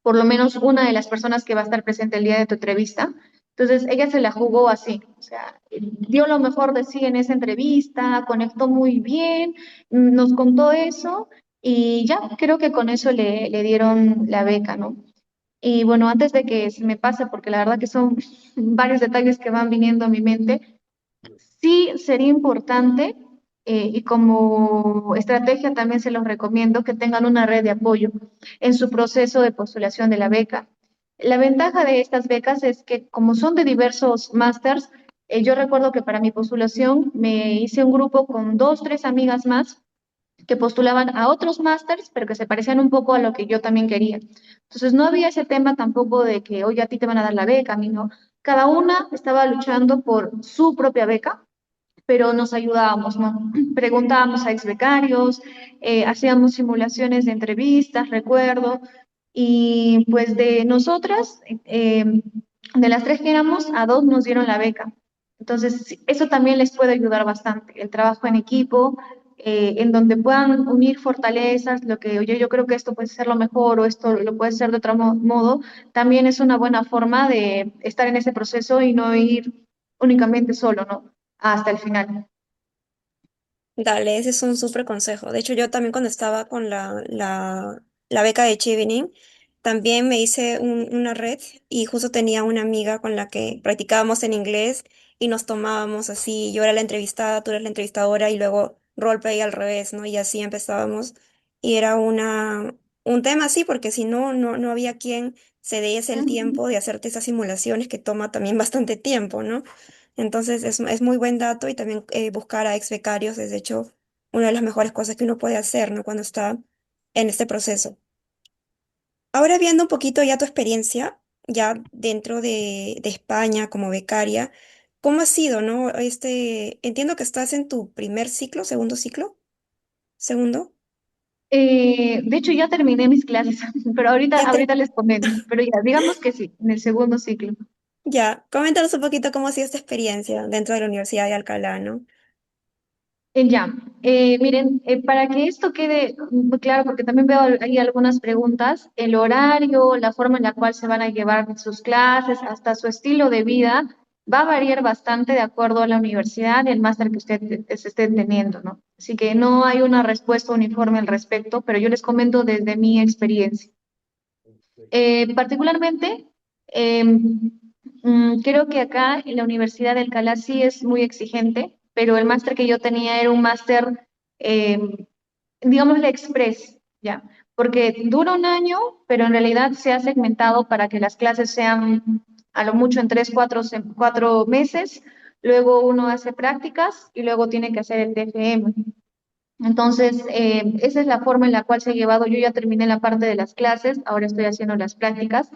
por lo menos una de las personas que va a estar presente el día de tu entrevista, Entonces ella se la jugó así, o sea, dio lo mejor de sí en esa entrevista, conectó muy bien, nos contó eso y ya creo que con eso le dieron la beca, ¿no? Y bueno, antes de que se me pase, porque la verdad que son varios detalles que van viniendo a mi mente, sí sería importante y como estrategia también se los recomiendo que tengan una red de apoyo en su proceso de postulación de la beca. La ventaja de estas becas es que como son de diversos másters, yo recuerdo que para mi postulación me hice un grupo con dos, tres amigas más que postulaban a otros másters, pero que se parecían un poco a lo que yo también quería. Entonces no había ese tema tampoco de que, oye, a ti te van a dar la beca, a mí no. Cada una estaba luchando por su propia beca, pero nos ayudábamos, ¿no? Preguntábamos a ex becarios, hacíamos simulaciones de entrevistas, recuerdo, y pues de nosotras, de las tres que éramos, a dos nos dieron la beca. Entonces, sí, eso también les puede ayudar bastante, el trabajo en equipo, en donde puedan unir fortalezas, lo que yo creo que esto puede ser lo mejor o esto lo puede ser de otro modo, también es una buena forma de estar en ese proceso y no ir únicamente solo, ¿no? Hasta el final. Dale, ese es un súper consejo. De hecho, yo también cuando estaba con la beca de Chevening, también me hice una red y justo tenía una amiga con la que practicábamos en inglés y nos tomábamos así, yo era la entrevistada, tú eres la entrevistadora y luego roleplay al revés, ¿no? Y así empezábamos. Y era un tema así, porque si no, no había quien se diese el Ujú. tiempo de hacerte esas simulaciones que toma también bastante tiempo, ¿no? Entonces es muy buen dato y también buscar a ex becarios es de hecho una de las mejores cosas que uno puede hacer, ¿no? Cuando está en este proceso. Ahora viendo un poquito ya tu experiencia, ya dentro de España como becaria, ¿cómo ha sido, no? Entiendo que estás en tu primer ciclo, segundo ciclo, segundo. De hecho, ya terminé mis clases, pero Ya, ahorita les comento. Pero ya, digamos que sí, en el segundo ciclo. ya, coméntanos un poquito cómo ha sido esta experiencia dentro de la Universidad de Alcalá, ¿no? Ya, miren, para que esto quede muy claro, porque también veo ahí algunas preguntas, el horario, la forma en la cual se van a llevar sus clases, hasta su estilo de vida, va a variar bastante de acuerdo a la universidad y el máster que ustedes estén teniendo, ¿no? Así que no hay una respuesta uniforme al respecto, pero yo les comento desde mi experiencia. Particularmente, creo que acá en la Universidad de Alcalá sí es muy exigente, pero el máster que yo tenía era un máster, eh, digámosle express, ¿ya? Porque dura un año, pero en realidad se ha segmentado para que las clases sean a lo mucho en 3, 4 meses, luego uno hace prácticas y luego tiene que hacer el TFM. Entonces, esa es la forma en la cual se ha llevado. Yo ya terminé la parte de las clases, ahora estoy haciendo las prácticas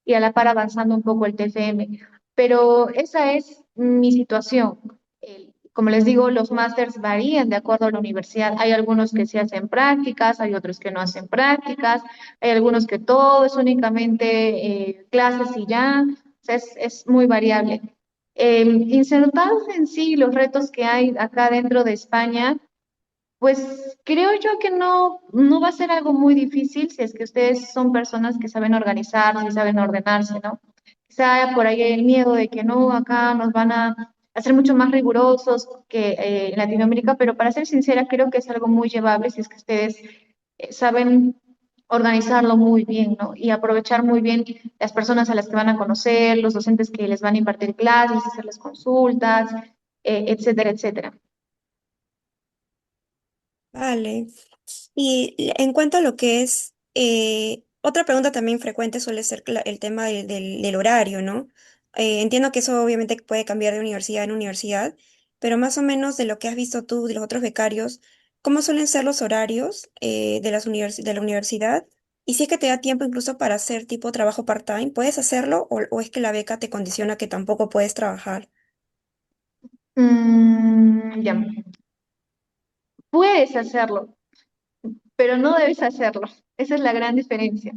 y a la par avanzando un poco el TFM. Pero esa es mi situación. Como les digo, los másters varían de acuerdo a la universidad. Hay algunos que sí hacen prácticas, hay otros que no hacen prácticas, hay algunos que todo es únicamente clases y ya. O sea, es muy variable. Insertados en sí los retos que hay acá dentro de España. Pues creo yo que no va a ser algo muy difícil si es que ustedes son personas que saben organizarse y saben ordenarse, ¿no? Quizá por ahí hay el miedo de que no, acá nos van a hacer mucho más rigurosos que en Latinoamérica, pero para ser sincera, creo que es algo muy llevable si es que ustedes saben organizarlo muy bien, ¿no? Y aprovechar muy bien las personas a las que van a conocer, los docentes que les van a impartir clases, hacerles consultas, etcétera, etcétera. Vale. Y en cuanto a lo que es, otra pregunta también frecuente suele ser el tema del horario, ¿no? Entiendo que eso obviamente puede cambiar de universidad en universidad, pero más o menos de lo que has visto tú, de los otros becarios, ¿cómo suelen ser los horarios de la universidad? Y si es que te da tiempo incluso para hacer tipo trabajo part-time, ¿puedes hacerlo o es que la beca te condiciona que tampoco puedes trabajar? Ya. Puedes hacerlo, pero no debes hacerlo. Esa es la gran diferencia.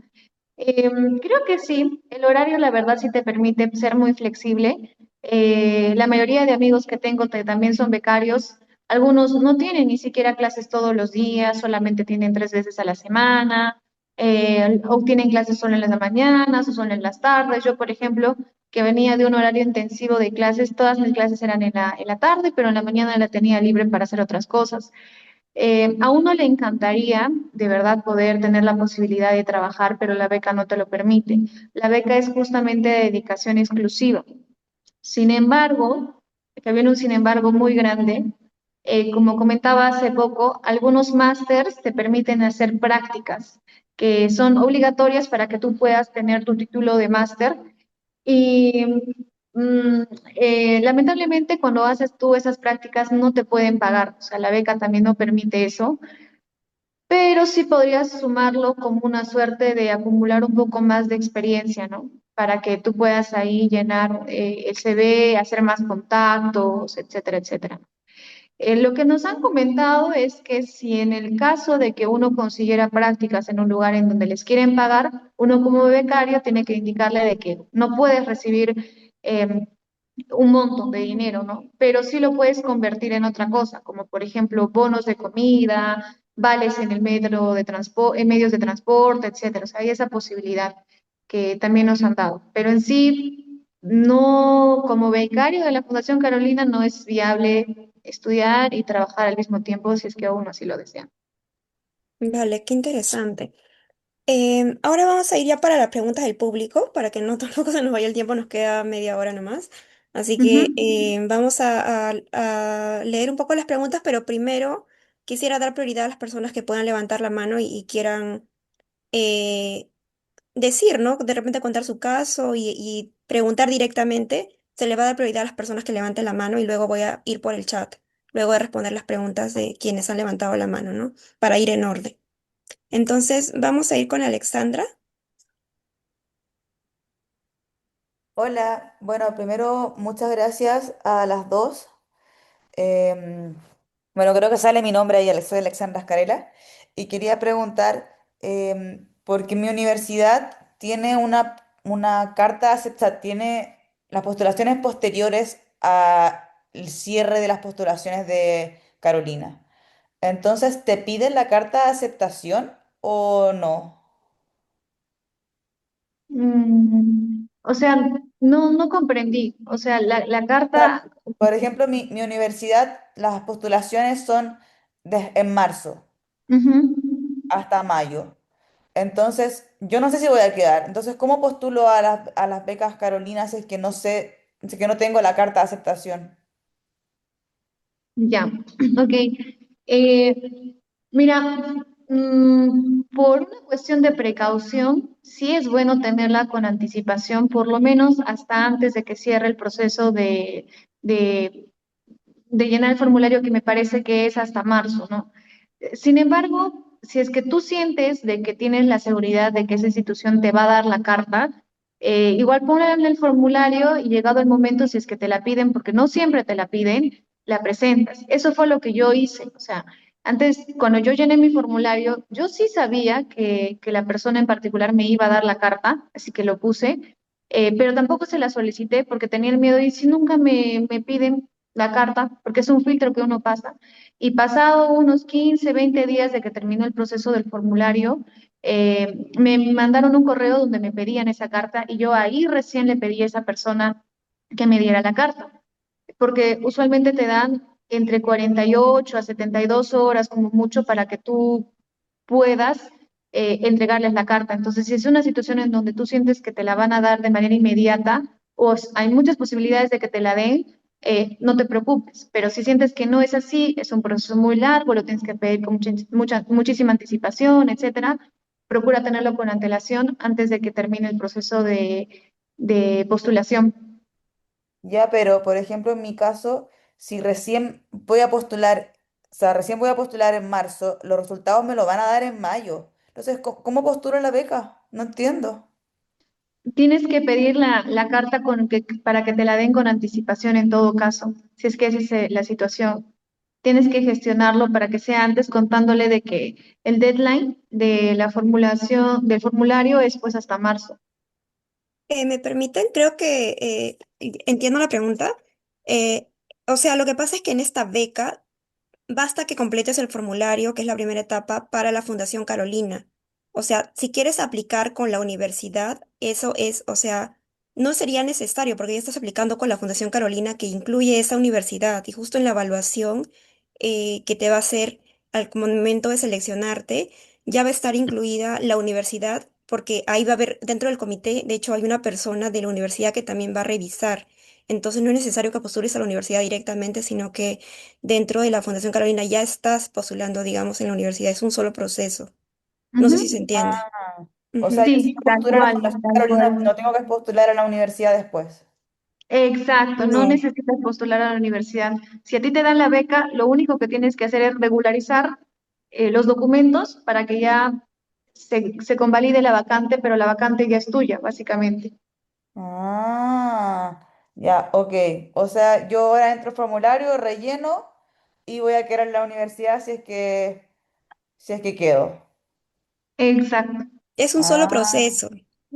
Creo que sí, el horario la verdad sí te permite ser muy flexible. La mayoría de amigos que tengo también son becarios. Algunos no tienen ni siquiera clases todos los días, solamente tienen 3 veces a la semana. o tienen clases solo en las mañanas o solo en las tardes. Yo, por ejemplo, que venía de un horario intensivo de clases, todas mis clases eran en la tarde, pero en la mañana la tenía libre para hacer otras cosas. A uno le encantaría de verdad poder tener la posibilidad de trabajar, pero la beca no te lo permite. La beca es justamente de dedicación exclusiva. Sin embargo, que viene un sin embargo muy grande, como comentaba hace poco, algunos másters te permiten hacer prácticas que son obligatorias para que tú puedas tener tu título de máster y mm, lamentablemente cuando haces tú esas prácticas no te pueden pagar, o sea, la beca también no permite eso, pero sí podrías sumarlo como una suerte de acumular un poco más de experiencia, ¿no? Para que tú puedas ahí llenar el CV, hacer más contactos, etcétera, etcétera. Lo que nos han comentado es que si en el caso de que uno consiguiera prácticas en un lugar en donde les quieren pagar, uno como becario tiene que indicarle de que no puedes recibir un montón de dinero, ¿no? Pero sí lo puedes convertir en otra cosa, como por ejemplo bonos de comida, vales en el metro de transporte, en medios de transporte, etcétera. O sea, hay esa posibilidad que también nos han dado. Pero en sí, no, como becario de la Fundación Carolina, no es viable estudiar y trabajar al mismo tiempo si es que aún así lo desean. Vale, qué interesante. Ahora vamos a ir ya para las preguntas del público, para que no tampoco se nos vaya el tiempo, nos queda media hora nomás. Así Ujú. que vamos a leer un poco las preguntas, pero primero quisiera dar prioridad a las personas que puedan levantar la mano y quieran eh, decir, ¿no? De repente contar su caso y preguntar directamente. Se le va a dar prioridad a las personas que levanten la mano y luego voy a ir por el chat, luego de responder las preguntas de quienes han levantado la mano, ¿no? Para ir en orden. Entonces, vamos a ir con Alexandra. Hola, bueno, primero muchas gracias a las dos. Em, bueno, creo que sale mi nombre ahí, soy Alexandra Escarela, y quería preguntar, porque mi universidad tiene una carta acepta, tiene las postulaciones posteriores al cierre de las postulaciones de Carolina. Entonces, ¿te piden la carta de aceptación o no? O sea, no comprendí. O sea, la Sea, carta. por ejemplo, mi universidad, las postulaciones son en marzo Ujú. hasta mayo. Entonces, yo no sé si voy a quedar. Entonces, ¿cómo postulo a las becas Carolinas si es que no sé, si es que no tengo la carta de aceptación? Ya, ok. Eh, mira, por una cuestión de precaución, sí es bueno tenerla con anticipación, por lo menos hasta antes de que cierre el proceso de, de llenar el formulario, que me parece que es hasta marzo, ¿no? Sin embargo, si es que tú sientes de que tienes la seguridad de que esa institución te va a dar la carta, igual ponla en el formulario y llegado el momento, si es que te la piden, porque no siempre te la piden, la presentas. Eso fue lo que yo hice. O sea, antes, cuando yo llené mi formulario, yo sí sabía que la persona en particular me iba a dar la carta, así que lo puse, pero tampoco se la solicité porque tenía el miedo y si nunca me piden la carta, porque es un filtro que uno pasa. Y pasado unos 15, 20 días de que terminó el proceso del formulario, me mandaron un correo donde me pedían esa carta y yo ahí recién le pedí a esa persona que me diera la carta, porque usualmente te dan entre 48 a 72 horas como mucho para que tú puedas entregarles la carta. Entonces, si es una situación en donde tú sientes que te la van a dar de manera inmediata hay muchas posibilidades de que te la den, no te preocupes. Pero si sientes que no es así, es un proceso muy largo, lo tienes que pedir con muchísima anticipación, etcétera, procura tenerlo con antelación antes de que termine el proceso de postulación. Ya, pero por ejemplo, en mi caso, si recién voy a postular, o sea, recién voy a postular en marzo, los resultados me lo van a dar en mayo. Entonces, ¿cómo postulo la beca? No entiendo. Tienes que pedir la carta para que te la den con anticipación en todo caso, si es que esa es la situación. Tienes que gestionarlo para que sea antes contándole de que el deadline de la formulación del formulario es pues hasta marzo. ¿Me permiten? Creo que entiendo la pregunta. Eh, o sea, lo que pasa es que en esta beca basta que completes el formulario, que es la primera etapa, para la Fundación Carolina. O sea, si quieres aplicar con la universidad, eso es, o sea, no sería necesario porque ya estás aplicando con la Fundación Carolina que incluye esa universidad y justo en la evaluación que te va a hacer al momento de seleccionarte, ya va a estar incluida la universidad porque ahí va a haber, dentro del comité, de hecho, hay una persona de la universidad que también va a revisar. Entonces no es necesario que postules a la universidad directamente, sino que dentro de la Fundación Carolina ya estás postulando, digamos, en la universidad. Es un solo proceso. No sé si se Ujú. entiende. Ah, o sea, Ujú. yo si Sí, tal postulo a la cual, Fundación tal Carolina cual. no tengo que postular a la universidad después. Exacto, no No, necesitas postular a la universidad. Si a ti te dan la beca, lo único que tienes que hacer es regularizar los documentos para que ya se convalide la vacante, pero la vacante ya es tuya, básicamente. Ah, ya, ok. O sea, yo ahora entro al formulario, relleno y voy a quedar en la universidad si es que quedo. Exacto. es un solo Ah, proceso.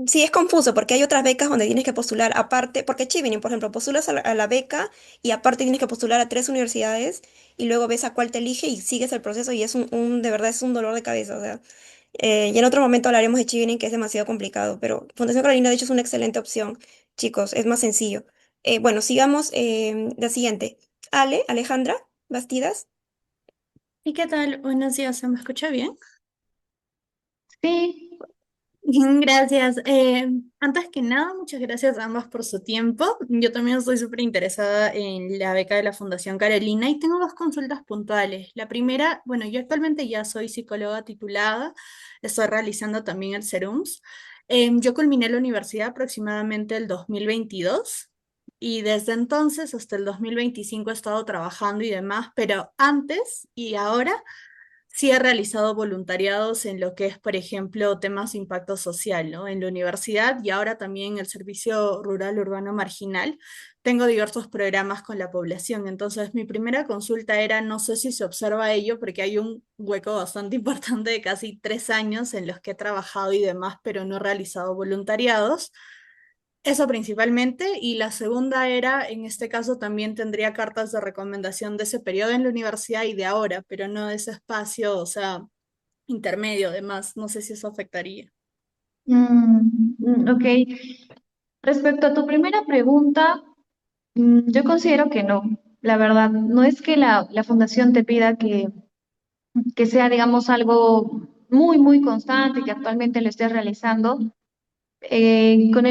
Sí, es confuso porque hay otras becas donde tienes que postular aparte, porque Chevening, por ejemplo, postulas a la beca y aparte tienes que postular a tres universidades y luego ves a cuál te elige y sigues el proceso y es de verdad es un dolor de cabeza. O sea, y en otro momento hablaremos de Chevening que es demasiado complicado, pero Fundación Carolina de hecho es una excelente opción, chicos, es más sencillo. Bueno, sigamos la siguiente. Alejandra Bastidas. ¿Y qué tal? Buenos días, ¿se me escucha bien? Sí, Gracias. Antes que nada, muchas gracias a ambas por su tiempo. Yo también estoy súper interesada en la beca de la Fundación Carolina y tengo dos consultas puntuales. La primera, bueno, yo actualmente ya soy psicóloga titulada, estoy realizando también el SERUMS. Yo culminé la universidad aproximadamente el 2022 y desde entonces hasta el 2025 he estado trabajando y demás, pero antes y ahora sí he realizado voluntariados en lo que es, por ejemplo, temas de impacto social, ¿no? En la universidad y ahora también en el Servicio Rural Urbano Marginal. Tengo diversos programas con la población. Entonces, mi primera consulta era, no sé si se observa ello, porque hay un hueco bastante importante de casi 3 años en los que he trabajado y demás, pero no he realizado voluntariados. Eso principalmente, y la segunda era, en este caso también tendría cartas de recomendación de ese periodo en la universidad y de ahora, pero no de ese espacio, o sea, intermedio, además, no sé si eso afectaría. ok. Respecto a tu primera pregunta, yo considero que no. La verdad, no es que la fundación te pida que sea, digamos, algo muy, muy constante y que actualmente lo estés realizando. Con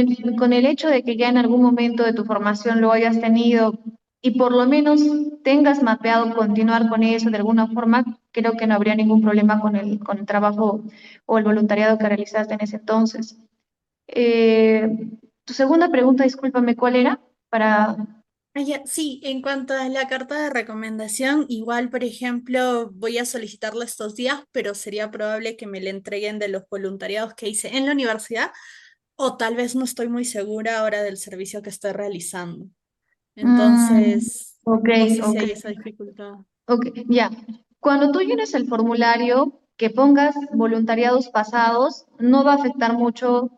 el hecho de que ya en algún momento de tu formación lo hayas tenido y por lo menos tengas mapeado continuar con eso de alguna forma, creo que no habría ningún problema con el trabajo o el voluntariado que realizaste en ese entonces. Tu segunda pregunta, discúlpame, ¿cuál era? Para... Ah, ya, sí, en cuanto a la carta de recomendación, igual, por ejemplo, voy a solicitarla estos días, pero sería probable que me la entreguen de los voluntariados que hice en la universidad, o tal vez no estoy muy segura ahora del servicio que estoy realizando. Mm, Entonces, ok, no sé si ok. hay esa dificultad. Ok, ya. Cuando tú llenes el formulario, que pongas voluntariados pasados, no va a afectar mucho,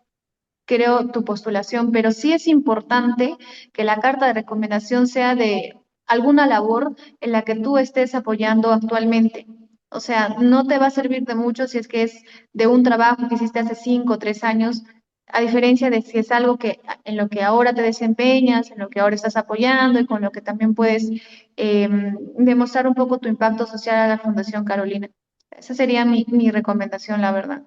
creo, tu postulación, pero sí es importante que la carta de recomendación sea de alguna labor en la que tú estés apoyando actualmente. O sea, no te va a servir de mucho si es que es de un trabajo que hiciste hace 5 o 3 años, a diferencia de si es algo que en lo que ahora te desempeñas, en lo que ahora estás apoyando y con lo que también puedes demostrar un poco tu impacto social a la Fundación Carolina. Esa sería mi recomendación, la verdad.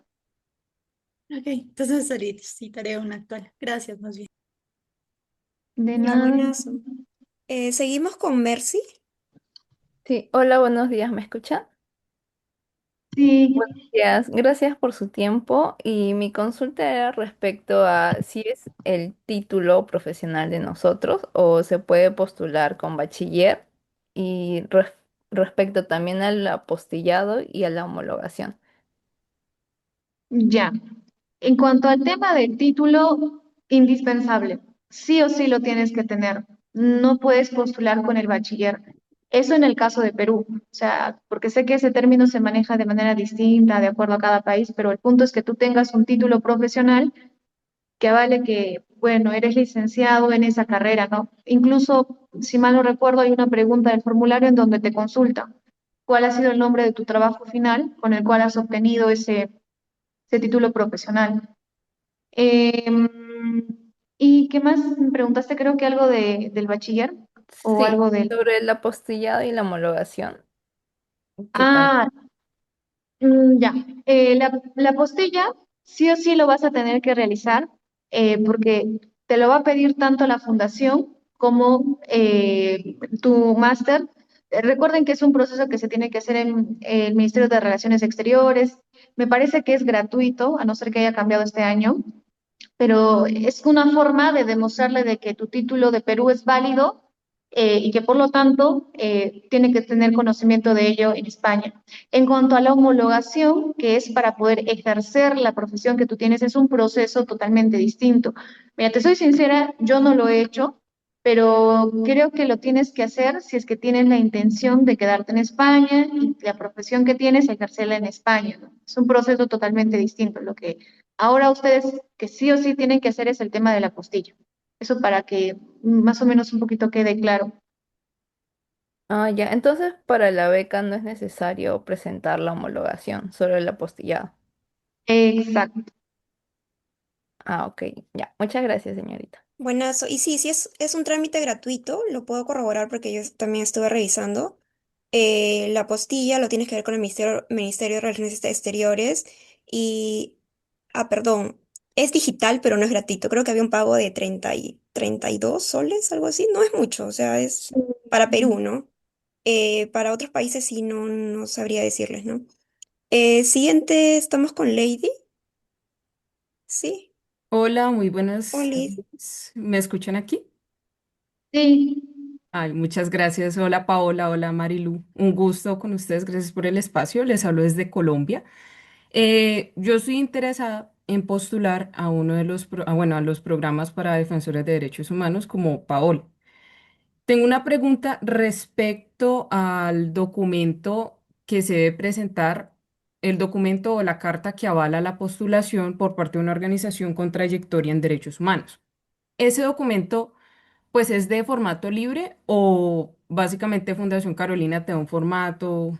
Ok, entonces solicitaré una actual. Gracias, más bien. De Ya, nada. buenazo. Seguimos con Mercy. Sí, hola, buenos días, ¿me escuchan? Sí. Gracias, gracias por su tiempo y mi consulta era respecto a si es el título profesional de nosotros o se puede postular con bachiller y respecto también al apostillado y a la homologación. Ya. En cuanto al tema del título, indispensable. Sí o sí lo tienes que tener. No puedes postular con el bachiller. Eso en el caso de Perú. O sea, porque sé que ese término se maneja de manera distinta de acuerdo a cada país, pero el punto es que tú tengas un título profesional que vale que, bueno, eres licenciado en esa carrera, ¿no? Incluso, si mal no recuerdo, hay una pregunta del formulario en donde te consulta cuál ha sido el nombre de tu trabajo final con el cual has obtenido ese ese título profesional. Em, ¿Y qué más me preguntaste? Creo que algo del bachiller o Sí, algo del... sobre el apostillado y la homologación, que también. Ah, ya. La apostilla sí o sí lo vas a tener que realizar porque te lo va a pedir tanto la fundación como tu máster. Recuerden que es un proceso que se tiene que hacer en el Ministerio de Relaciones Exteriores. Me parece que es gratuito, a no ser que haya cambiado este año, pero es una forma de demostrarle de que tu título de Perú es válido y que por lo tanto tiene que tener conocimiento de ello en España. En cuanto a la homologación, que es para poder ejercer la profesión que tú tienes, es un proceso totalmente distinto. Mira, te soy sincera, yo no lo he hecho, pero creo que lo tienes que hacer si es que tienes la intención de quedarte en España y la profesión que tienes, ejercerla en España, ¿no? Es un proceso totalmente distinto. Lo que ahora ustedes que sí o sí tienen que hacer es el tema de la apostilla. Eso para que más o menos un poquito quede claro. Ah, ya. Entonces, para la beca no es necesario presentar la homologación, solo el apostillado. Exacto. Ah, ok. Ya. Muchas gracias, señorita. Buenazo. Y sí, sí es un trámite gratuito, lo puedo corroborar porque yo también estuve revisando. La apostilla lo tienes que ver con el Ministerio de Relaciones Exteriores y, perdón, es digital, pero no es gratuito. Creo que había un pago de 32 soles, algo así. No es mucho, o sea, es para Perú, ¿no? Para otros países sí, no sabría decirles, ¿no? Siguiente, estamos con Lady. Sí, Hola, muy buenas Olis. noches. ¿Me escuchan aquí? Sí. Ay, muchas gracias. Hola Paola, hola Marilu. Un gusto con ustedes. Gracias por el espacio. Les hablo desde Colombia. Yo estoy interesada en postular a uno de bueno, a los programas para defensores de derechos humanos como Paola. Tengo una pregunta respecto al documento que se debe presentar, el documento o la carta que avala la postulación por parte de una organización con trayectoria en derechos humanos. Ese documento, pues, es de formato libre o básicamente Fundación Carolina te da un formato.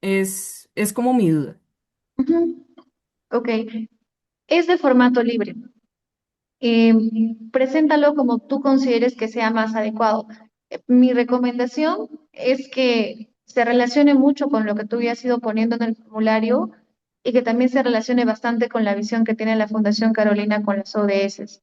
Es como mi duda. Ujú. Ok. Es de formato libre. Preséntalo como tú consideres que sea más adecuado. Mi recomendación es que se relacione mucho con lo que tú ya has ido poniendo en el formulario y que también se relacione bastante con la visión que tiene la Fundación Carolina con las ODS.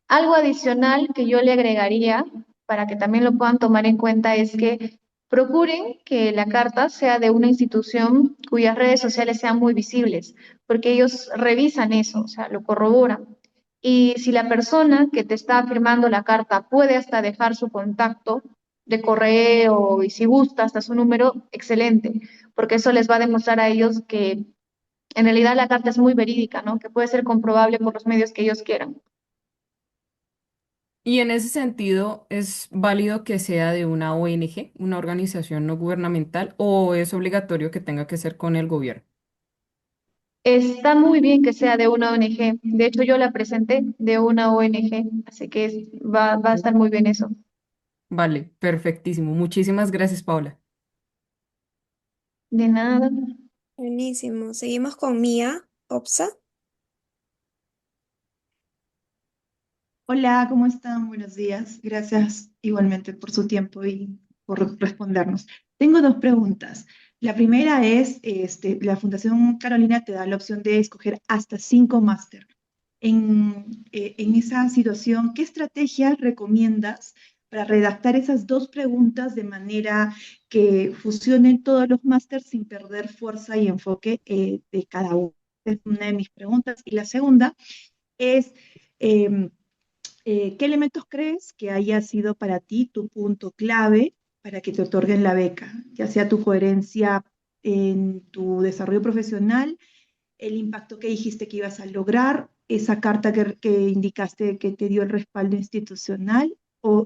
Algo adicional que yo le agregaría para que también lo puedan tomar en cuenta es que procuren que la carta sea de una institución cuyas redes sociales sean muy visibles, porque ellos revisan eso, o sea, lo corroboran. Y si la persona que te está firmando la carta puede hasta dejar su contacto de correo y si gusta hasta su número, excelente, porque eso les va a demostrar a ellos que en realidad la carta es muy verídica, ¿no? Que puede ser comprobable por los medios que ellos quieran. Y en ese sentido, ¿es válido que sea de una ONG, una organización no gubernamental, o es obligatorio que tenga que ser con el gobierno? Está muy bien que sea de una ONG. De hecho, yo la presenté de una ONG, así que va a estar muy bien eso. Vale, perfectísimo. Muchísimas gracias, Paola. De nada. Buenísimo. Seguimos con Mía, Opsa. Hola, ¿cómo están? Buenos días. Gracias igualmente por su tiempo y por respondernos. Tengo dos preguntas. La primera es, la Fundación Carolina te da la opción de escoger hasta 5 máster. En esa situación, ¿qué estrategias recomiendas para redactar esas dos preguntas de manera que fusionen todos los másters sin perder fuerza y enfoque de cada uno? Es una de mis preguntas. Y la segunda es... em, ¿qué elementos crees que haya sido para ti tu punto clave para que te otorguen la beca? Ya sea tu coherencia en tu desarrollo profesional, el impacto que dijiste que ibas a lograr, esa carta que indicaste que te dio el respaldo institucional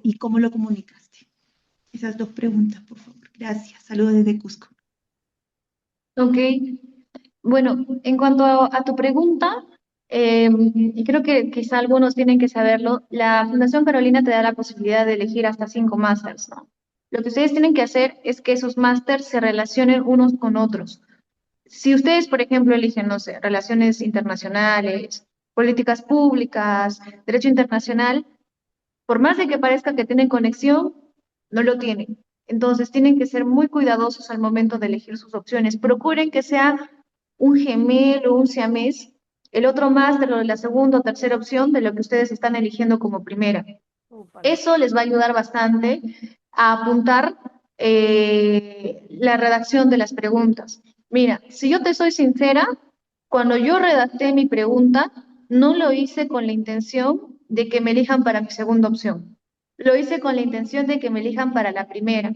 y cómo lo comunicaste. Esas dos preguntas, por favor. Gracias. Saludos desde Cusco. Ok. Bueno, en cuanto a tu pregunta, y creo que quizá algunos tienen que saberlo, la Fundación Carolina te da la posibilidad de elegir hasta 5 másters, ¿no? Lo que ustedes tienen que hacer es que esos másters se relacionen unos con otros. Si ustedes, por ejemplo, eligen, no sé, relaciones internacionales, políticas públicas, derecho internacional, por más de que parezca que tienen conexión, no lo tienen. Entonces tienen que ser muy cuidadosos al momento de elegir sus opciones. Procuren que sea un gemelo, un siamés, el otro más de lo de la segunda o tercera opción de lo que ustedes están eligiendo como primera. Eso les va a ayudar bastante a apuntar la redacción de las preguntas. Mira, si yo te soy sincera, cuando yo redacté mi pregunta, no lo hice con la intención de que me elijan para mi segunda opción. Lo hice con la intención de que me elijan para la primera.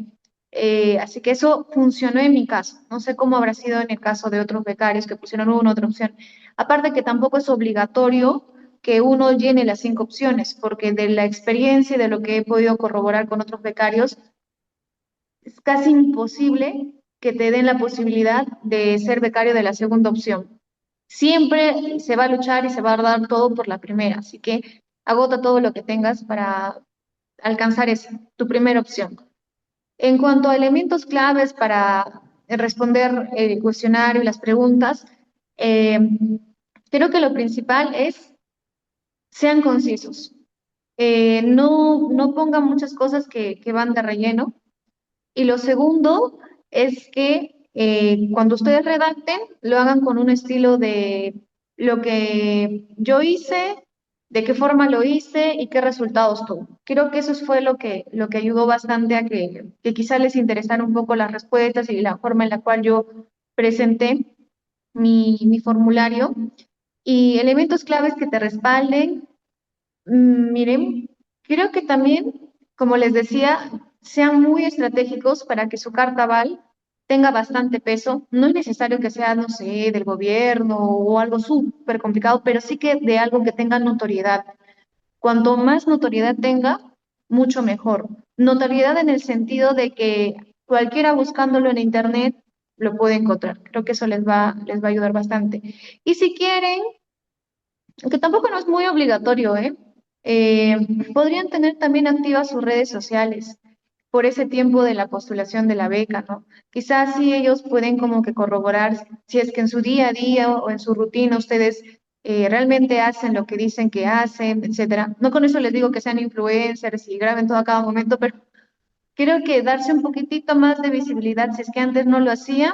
Así que eso funcionó en mi caso. No sé cómo habrá sido en el caso de otros becarios que pusieron una otra opción. Aparte que tampoco es obligatorio que uno llene las 5 opciones, porque de la experiencia y de lo que he podido corroborar con otros becarios, es casi imposible que te den la posibilidad de ser becario de la segunda opción. Siempre se va a luchar y se va a dar todo por la primera, así que agota todo lo que tengas para alcanzar esa, tu primera opción. En cuanto a elementos claves para responder el cuestionario y las preguntas, eh, creo que lo principal es sean concisos. No pongan muchas cosas que van de relleno. Y lo segundo es que cuando ustedes redacten, lo hagan con un estilo de lo que yo hice, de qué forma lo hice y qué resultados tuvo. Creo que eso fue lo que ayudó bastante a que quizá les interesara un poco las respuestas y la forma en la cual yo presenté mi formulario. Y elementos claves que te respalden. Miren, creo que también, como les decía, sean muy estratégicos para que su carta aval tenga bastante peso. No es necesario que sea, no sé, del gobierno o algo súper complicado, pero sí que de algo que tenga notoriedad. Cuanto más notoriedad tenga, mucho mejor. Notoriedad en el sentido de que cualquiera buscándolo en internet lo puede encontrar. Creo que eso les va a ayudar bastante. Y si quieren, que tampoco no es muy obligatorio, ¿eh? Eh, Podrían tener también activas sus redes sociales por ese tiempo de la postulación de la beca, ¿no? Quizás sí ellos pueden como que corroborar si es que en su día a día o en su rutina ustedes realmente hacen lo que dicen que hacen, etcétera. No con eso les digo que sean influencers y graben todo a cada momento, pero creo que darse un poquitito más de visibilidad, si es que antes no lo hacían,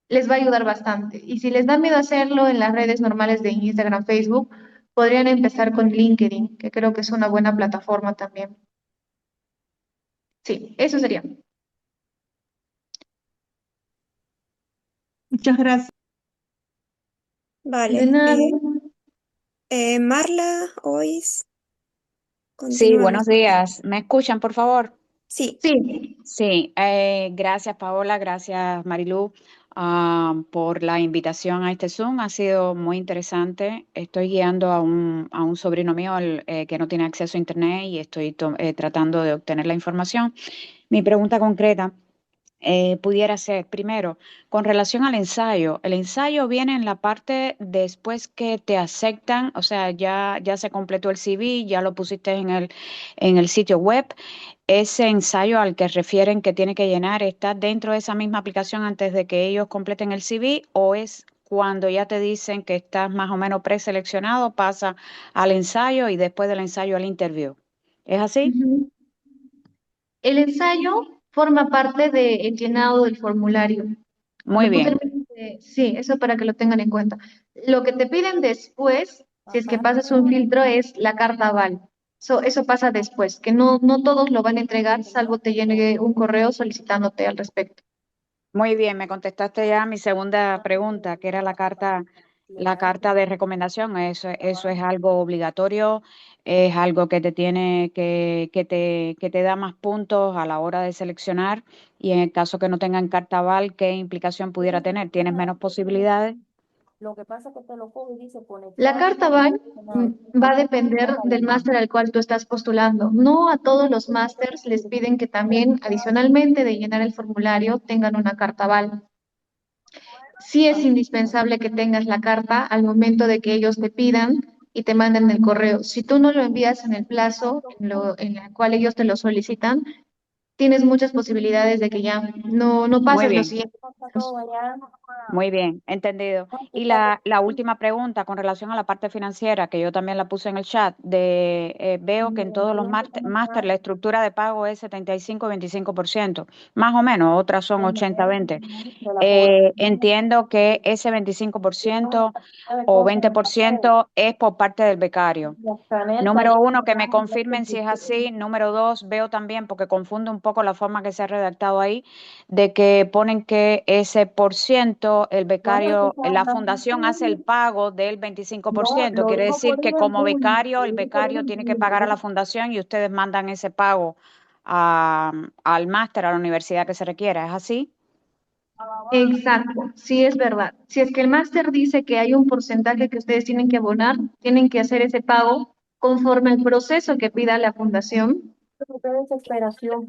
les va a ayudar bastante. Y si les da miedo hacerlo en las redes normales de Instagram, Facebook, podrían empezar con LinkedIn, que creo que es una buena plataforma también. Sí, eso sería. Muchas gracias. De Vale. nada. Marla, Ois, Sí, continúa. buenos días. ¿Me escuchan, por favor? Sí, Sí, Sí, gracias Paola, gracias Marilú, por la invitación a este Zoom. Ha sido muy interesante. Estoy guiando a un sobrino mío que no tiene acceso a Internet y estoy tratando de obtener la información. Mi pregunta concreta pudiera ser, primero, con relación al ensayo. El ensayo viene en la parte después que te aceptan, o sea, ya se completó el CV, ya lo pusiste en el sitio web. Ese ensayo al que refieren que tiene que llenar, ¿está dentro de esa misma aplicación antes de que ellos completen el CV o es cuando ya te dicen que estás más o menos preseleccionado, pasa al ensayo y después del ensayo al interview? ¿Es así? ujú. El ensayo forma parte del llenado del formulario. Muy Cuando tú bien. termines sí, eso para que lo tengan en cuenta. Lo que te piden después, si es que pasas un filtro, es la carta aval. Eso pasa después, que no todos lo van a entregar, salvo te llene un correo solicitándote al respecto. Muy bien, me contestaste ya mi segunda pregunta, que era la carta de recomendación. Eso es algo obligatorio, es algo que te tiene que te da más puntos a la hora de seleccionar. Y en el caso que no tengan carta aval, ¿qué implicación pudiera tener? ¿Tienes menos posibilidades? La carta aval va a depender del máster al cual tú estás postulando. No a todos los másters les piden que también, adicionalmente de llenar el formulario, tengan una carta aval. Sí es indispensable que tengas la carta al momento de que ellos te pidan y te manden el correo. Si tú no lo envías en el plazo en el cual ellos te lo solicitan, tienes muchas posibilidades de que ya no Muy pases los bien. siguientes pasos. Muy bien, entendido. Y la última pregunta con relación a la parte financiera, que yo también la puse en el chat, veo que en todos los máster la estructura de pago es 75-25%, más o menos, otras son 80-20. Entiendo que ese 25% o 20% es por parte del becario. Número uno, que me confirmen si es así. Número dos, veo también, porque confunde un poco la forma que se ha redactado ahí, de que ponen que ese por ciento, el becario, la fundación hace el pago del 25%. Quiere decir que como becario, el becario tiene que pagar a la fundación y ustedes mandan ese pago al máster, a la universidad que se requiera. ¿Es así? Exacto, sí es verdad. Si es que el máster dice que hay un porcentaje que ustedes tienen que abonar, tienen que hacer ese pago conforme al proceso que pida la fundación.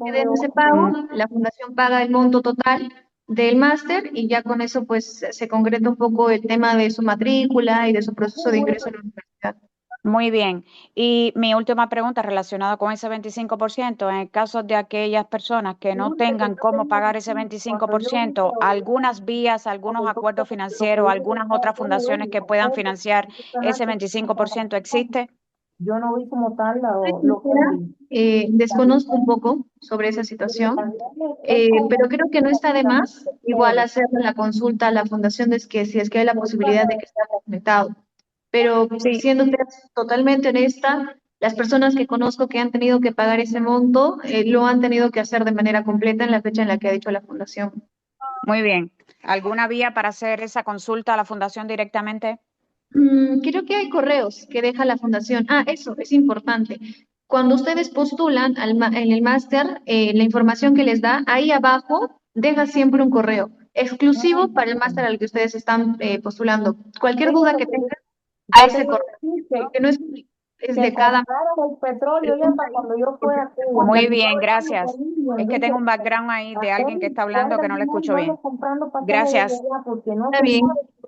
Piden ese pago, Mm, la fundación paga el monto total del máster y ya con eso pues se concreta un poco el tema de su matrícula y de su proceso de ingreso a la universidad. Muy bien. Y mi última pregunta relacionada con ese 25%, en el caso de aquellas personas que no tengan cómo pagar ese 25%, algunas vías, algunos acuerdos financieros, algunas otras fundaciones que puedan financiar ese 25%, ¿existe? Soy sincera, desconozco un poco sobre esa situación, pero creo que no está de más igual hacer la consulta a la fundación de que si es que hay la posibilidad de que esté documentado. Pero Sí. siendo totalmente honesta, las personas que conozco que han tenido que pagar ese monto, lo han tenido que hacer de manera completa en la fecha en la que ha dicho la fundación. Muy bien. ¿Alguna vía para hacer esa consulta a la fundación directamente? Creo que hay correos que deja la fundación. Ah, eso es importante. Cuando ustedes postulan en el máster, la información que les da, ahí abajo deja siempre un correo exclusivo para el máster al que ustedes están postulando. Cualquier duda que tengan, a ese correo, que no es público, es de cada pregunta Muy bien, gracias. Es que tengo un background ahí de alguien que está hablando que no le escucho bien. Gracias. Está bien.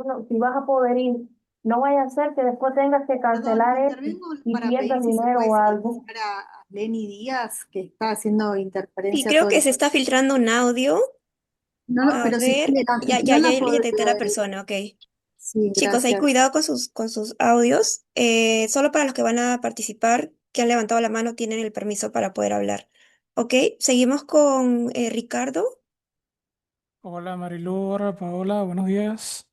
Intervengo para pedir si se puede silenciar a Lenny Díaz, que está haciendo Sí, interferencia creo todo que el se está tiempo. filtrando un audio. No, no, A pero si ver, quiere la ya anfitriona detecté a la podría. persona, ok. Sí, Chicos, hay gracias. cuidado con sus audios. Solo para los que van a participar, que han levantado la mano, tienen el permiso para poder hablar. Ok, seguimos con Ricardo. Hola Marilu, hola Paola, buenos días.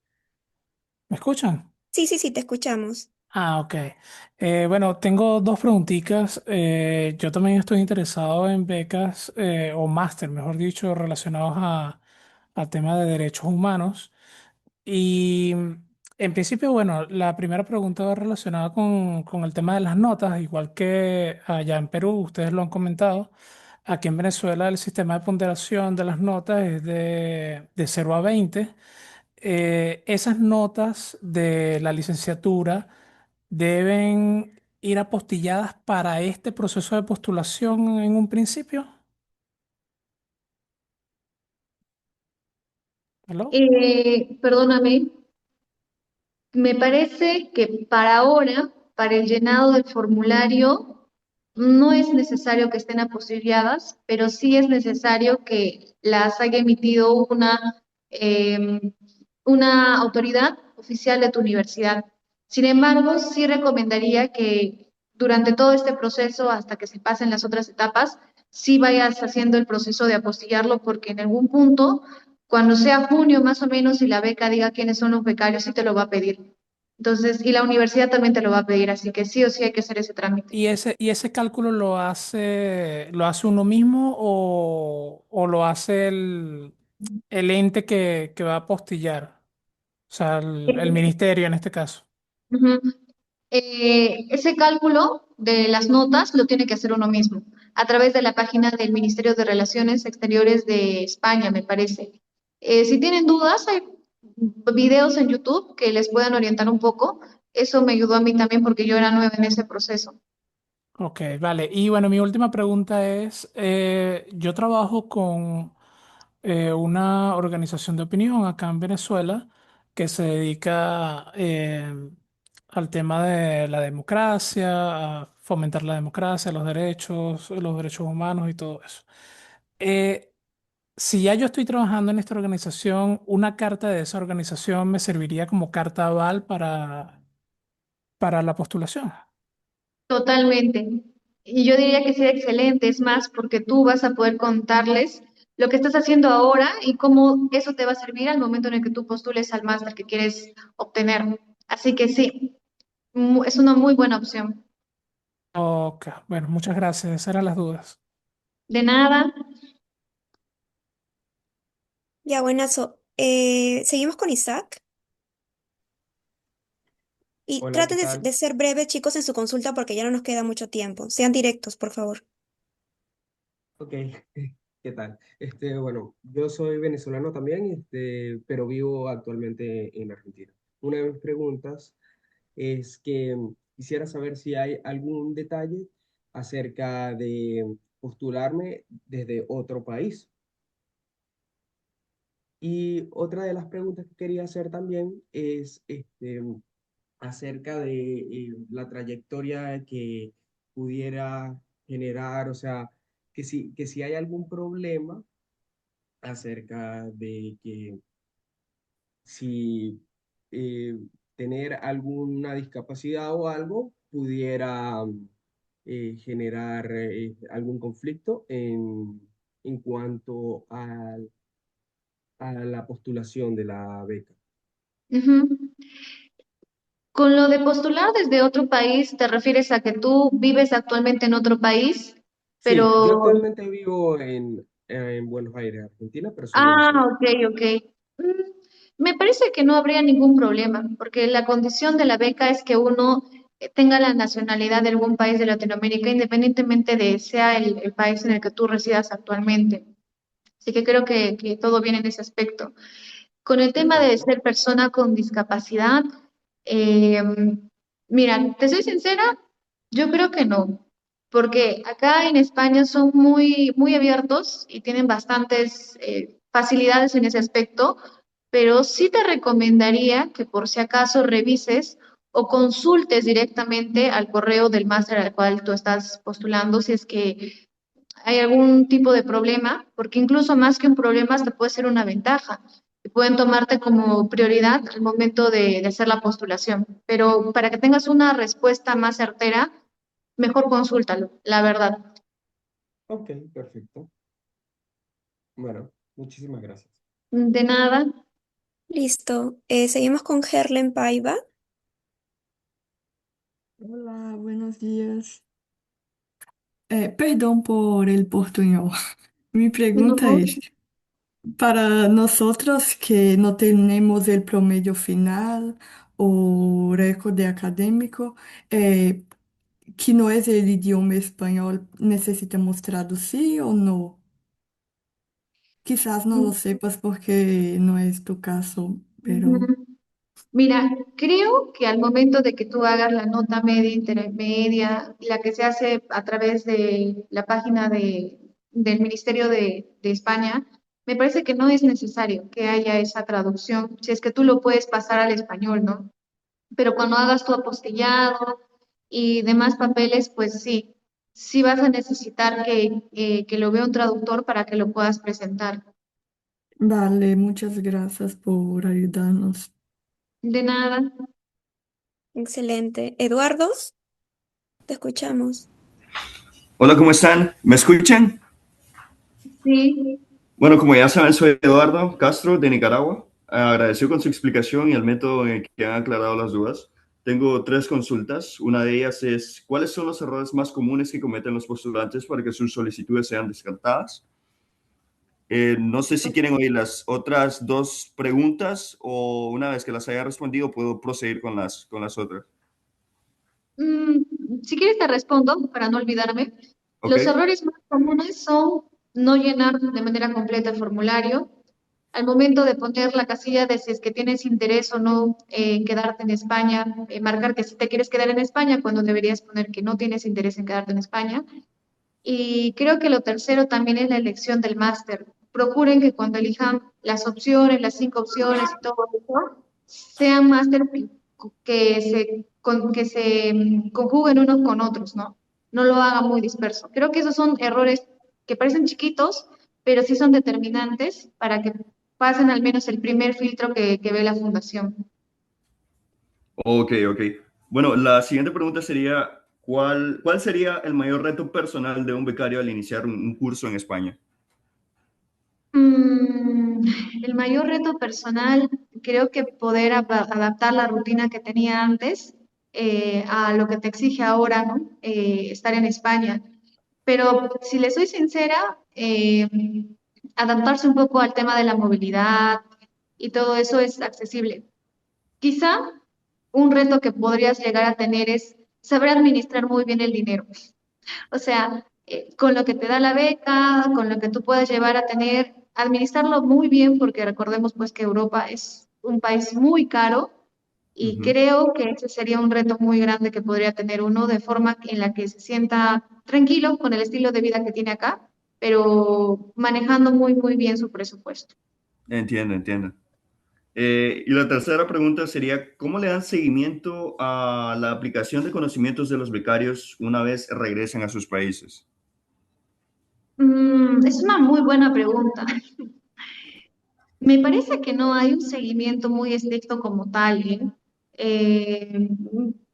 ¿Me escuchan? Sí, sí, sí, te escuchamos. Ah, ok. Bueno, tengo dos preguntitas. Yo también estoy interesado en becas o máster, mejor dicho, relacionados al tema de derechos humanos. Y en principio, bueno, la primera pregunta va relacionada con el tema de las notas, igual que allá en Perú, ustedes lo han comentado. Aquí en Venezuela el sistema de ponderación de las notas es de 0 a 20. Esas notas de la licenciatura deben ir apostilladas para este proceso de postulación en un principio. ¿Aló? Perdóname, me parece que para ahora, para el llenado del formulario, no es necesario que estén apostilladas, pero sí es necesario que las haya emitido una autoridad oficial de tu universidad. Sin embargo, sí recomendaría que durante todo este proceso, hasta que se pasen las otras etapas, sí vayas haciendo el proceso de apostillarlo, porque en algún punto, cuando sea junio más o menos, y la beca diga quiénes son los becarios, sí te lo va a pedir. Entonces, y la universidad también te lo va a pedir, así que sí o sí hay que hacer ese trámite. ¿Y ese cálculo lo hace uno mismo o lo hace el ente que va a apostillar? O sea, el ministerio en este caso. Ujú. Ese cálculo de las notas lo tiene que hacer uno mismo a través de la página del Ministerio de Relaciones Exteriores de España, me parece. Si tienen dudas, hay videos en YouTube que les puedan orientar un poco. Eso me ayudó a mí también porque yo era nueva en ese proceso. Ok, vale. Y bueno, mi última pregunta es, yo trabajo con una organización de opinión acá en Venezuela que se dedica al tema de la democracia, a fomentar la democracia, los derechos humanos y todo eso. Eh, si ya yo estoy trabajando en esta organización, una carta de esa organización me serviría como carta aval para la postulación. Totalmente. Y yo diría que sería excelente, es más, porque tú vas a poder contarles lo que estás haciendo ahora y cómo eso te va a servir al momento en el que tú postules al máster que quieres obtener. Así que sí, es una muy buena opción. Ok, bueno, muchas gracias. Esas eran las dudas. De nada. Ya, buenazo. Seguimos con Isaac. Y Hola, ¿qué traten tal? de ser breves, chicos, en su consulta porque ya no nos queda mucho tiempo. Sean directos, por favor. Ok, ¿qué tal? Bueno, yo soy venezolano también, pero vivo actualmente en Argentina. Una de mis preguntas es que quisiera saber si hay algún detalle acerca de postularme desde otro país. Y otra de las preguntas que quería hacer también es acerca de la trayectoria que pudiera generar, o sea, que si hay algún problema acerca de que si eh, tener alguna discapacidad o algo pudiera generar algún conflicto en cuanto a la postulación de la beca. Ujú. Con lo de postular desde otro país, ¿te refieres a que tú vives actualmente en otro país, Sí, yo pero... actualmente vivo en Buenos Aires, Argentina, pero soy Ah, venezolano. ok, ok. Mm, Me parece que no habría ningún problema, porque la condición de la beca es que uno tenga la nacionalidad de algún país de Latinoamérica, independientemente de sea el país en el que tú residas actualmente. Así que creo que todo viene en ese aspecto. Con el tema de Perfecto. ser persona con discapacidad, eh, mira, te soy sincera, yo creo que no, porque acá en España son muy abiertos y tienen bastantes facilidades en ese aspecto, pero sí te recomendaría que por si acaso revises o consultes directamente al correo del máster al cual tú estás postulando si es que hay algún tipo de problema, porque incluso más que un problema, hasta puede ser una ventaja. Y pueden tomarte como prioridad al momento de hacer la postulación. Pero para que tengas una respuesta más certera, mejor consúltalo, la verdad. Ok, perfecto. Bueno, muchísimas gracias. De nada. Listo. Seguimos con Herlen Paiva. Hola, buenos días. Perdón por el portuñol. Mi pregunta No. es, para nosotros que no tenemos el promedio final o récord académico, eh, que no es el idioma español, ¿necesitamos traducir o no? Quizás no lo sepas porque no es tu caso, pero Ujú. Mira, creo que al momento de que tú hagas la nota media, intermedia, la que se hace a través de la página del Ministerio de España, me parece que no es necesario que haya esa traducción, si es que tú lo puedes pasar al español, ¿no? Pero cuando hagas tu apostillado y demás papeles, pues sí, sí vas a necesitar que lo vea un traductor para que lo puedas presentar. vale, muchas gracias por ayudarnos. De nada, Excelente. Eduardo, te escuchamos. Hola, ¿cómo están? ¿Me escuchan? sí. Bueno, como ya saben, soy Eduardo Castro de Nicaragua. Agradecido con su explicación y el método en el que han aclarado las dudas. Tengo tres consultas. Una de ellas es, ¿cuáles son los errores más comunes que cometen los postulantes para que sus solicitudes sean descartadas? No sé si quieren oír las otras dos preguntas o una vez que las haya respondido puedo proseguir con las otras. Si quieres te respondo para no olvidarme. ¿Ok? Los errores más comunes son no llenar de manera completa el formulario. Al momento de poner la casilla de si es que tienes interés o no en quedarte en España, marcar que si te quieres quedar en España cuando deberías poner que no tienes interés en quedarte en España. Y creo que lo tercero también es la elección del máster. Procuren que cuando elijan las opciones, las 5 opciones y todo eso, sean máster que se conjuguen unos con otros, ¿no? No lo hagan muy disperso. Creo que esos son errores que parecen chiquitos, pero sí son determinantes para que pasen al menos el primer filtro que ve la fundación. Ok, ok. Bueno, la siguiente pregunta sería, ¿cuál sería el mayor reto personal de un becario al iniciar un curso en España? Mm, el mayor reto personal, creo que poder adaptar la rutina que tenía antes a lo que te exige ahora, ¿no? Estar en España. Pero si le soy sincera, adaptarse un poco al tema de la movilidad y todo eso es accesible. Quizá un reto que podrías llegar a tener es saber administrar muy bien el dinero. O sea, con lo que te da la beca, con lo que tú puedes llevar a tener, administrarlo muy bien, porque recordemos pues que Europa es un país muy caro y Ujú. creo que ese sería un reto muy grande que podría tener uno de forma en la que se sienta tranquilo con el estilo de vida que tiene acá, pero manejando muy, muy bien su presupuesto. Entiendo, entiendo. Y la tercera pregunta sería, ¿cómo le dan seguimiento a la aplicación de conocimientos de los becarios una vez regresen a sus países? Es una muy buena pregunta. Me parece que no hay un seguimiento muy estricto como tal, ¿eh? Eh,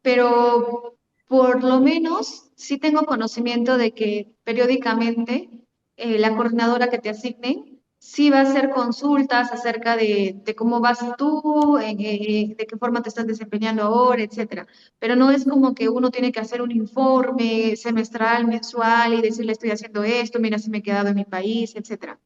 pero por lo menos sí tengo conocimiento de que periódicamente la coordinadora que te asigne sí va a hacer consultas acerca de cómo vas tú, de qué forma te estás desempeñando ahora, etcétera. Pero no es como que uno tiene que hacer un informe semestral, mensual y decirle estoy haciendo esto, mira si me he quedado en mi país, etcétera.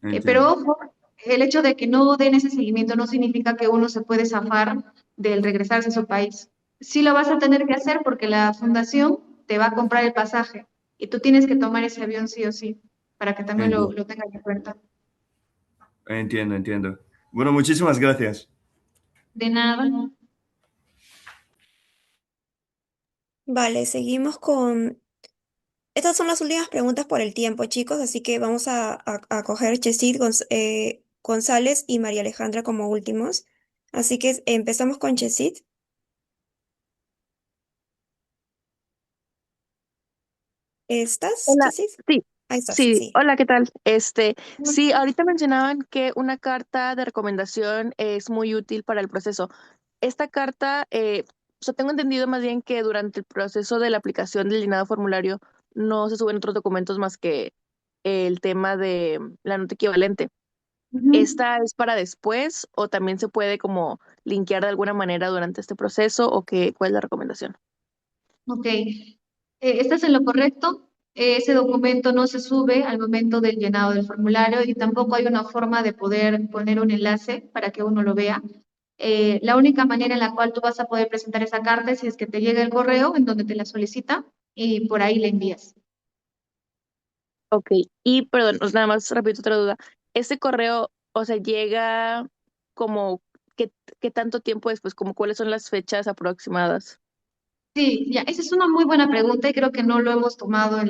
Entiendo. Pero ojo, el hecho de que no den ese seguimiento no significa que uno se puede zafar del regresarse a su país. Sí lo vas a tener que hacer porque la fundación te va a comprar el pasaje y tú tienes que tomar ese avión sí o sí, para que también Entiendo, lo tengas en cuenta. entiendo, entiendo. Bueno, muchísimas gracias. De nada. Vale, seguimos con... Estas son las últimas preguntas por el tiempo, chicos, así que vamos a coger Chesid, González y María Alejandra como últimos. Así que empezamos con Chesid. ¿Estás, Hola, Chesid? sí, Ahí estás, sí, sí. hola, ¿qué tal? Sí, ahorita mencionaban que una carta de recomendación es muy útil para el proceso. Esta carta, o sea, tengo entendido más bien que durante el proceso de la aplicación del llenado formulario no se suben otros documentos más que el tema de la nota equivalente. Ujú. ¿Esta es para después o también se puede como linkear de alguna manera durante este proceso o qué, cuál es la recomendación? Ok, estás en lo correcto. Ese documento no se sube al momento del llenado del formulario y tampoco hay una forma de poder poner un enlace para que uno lo vea. La única manera en la cual tú vas a poder presentar esa carta es si es que te llega el correo en donde te la solicita y por ahí la envías. Ok, y perdón, nada más repito otra duda. ¿Ese correo, o sea, llega como qué, qué tanto tiempo después, como cuáles son las fechas aproximadas? Sí, ya, esa es una muy buena pregunta y creo que no lo hemos tomado en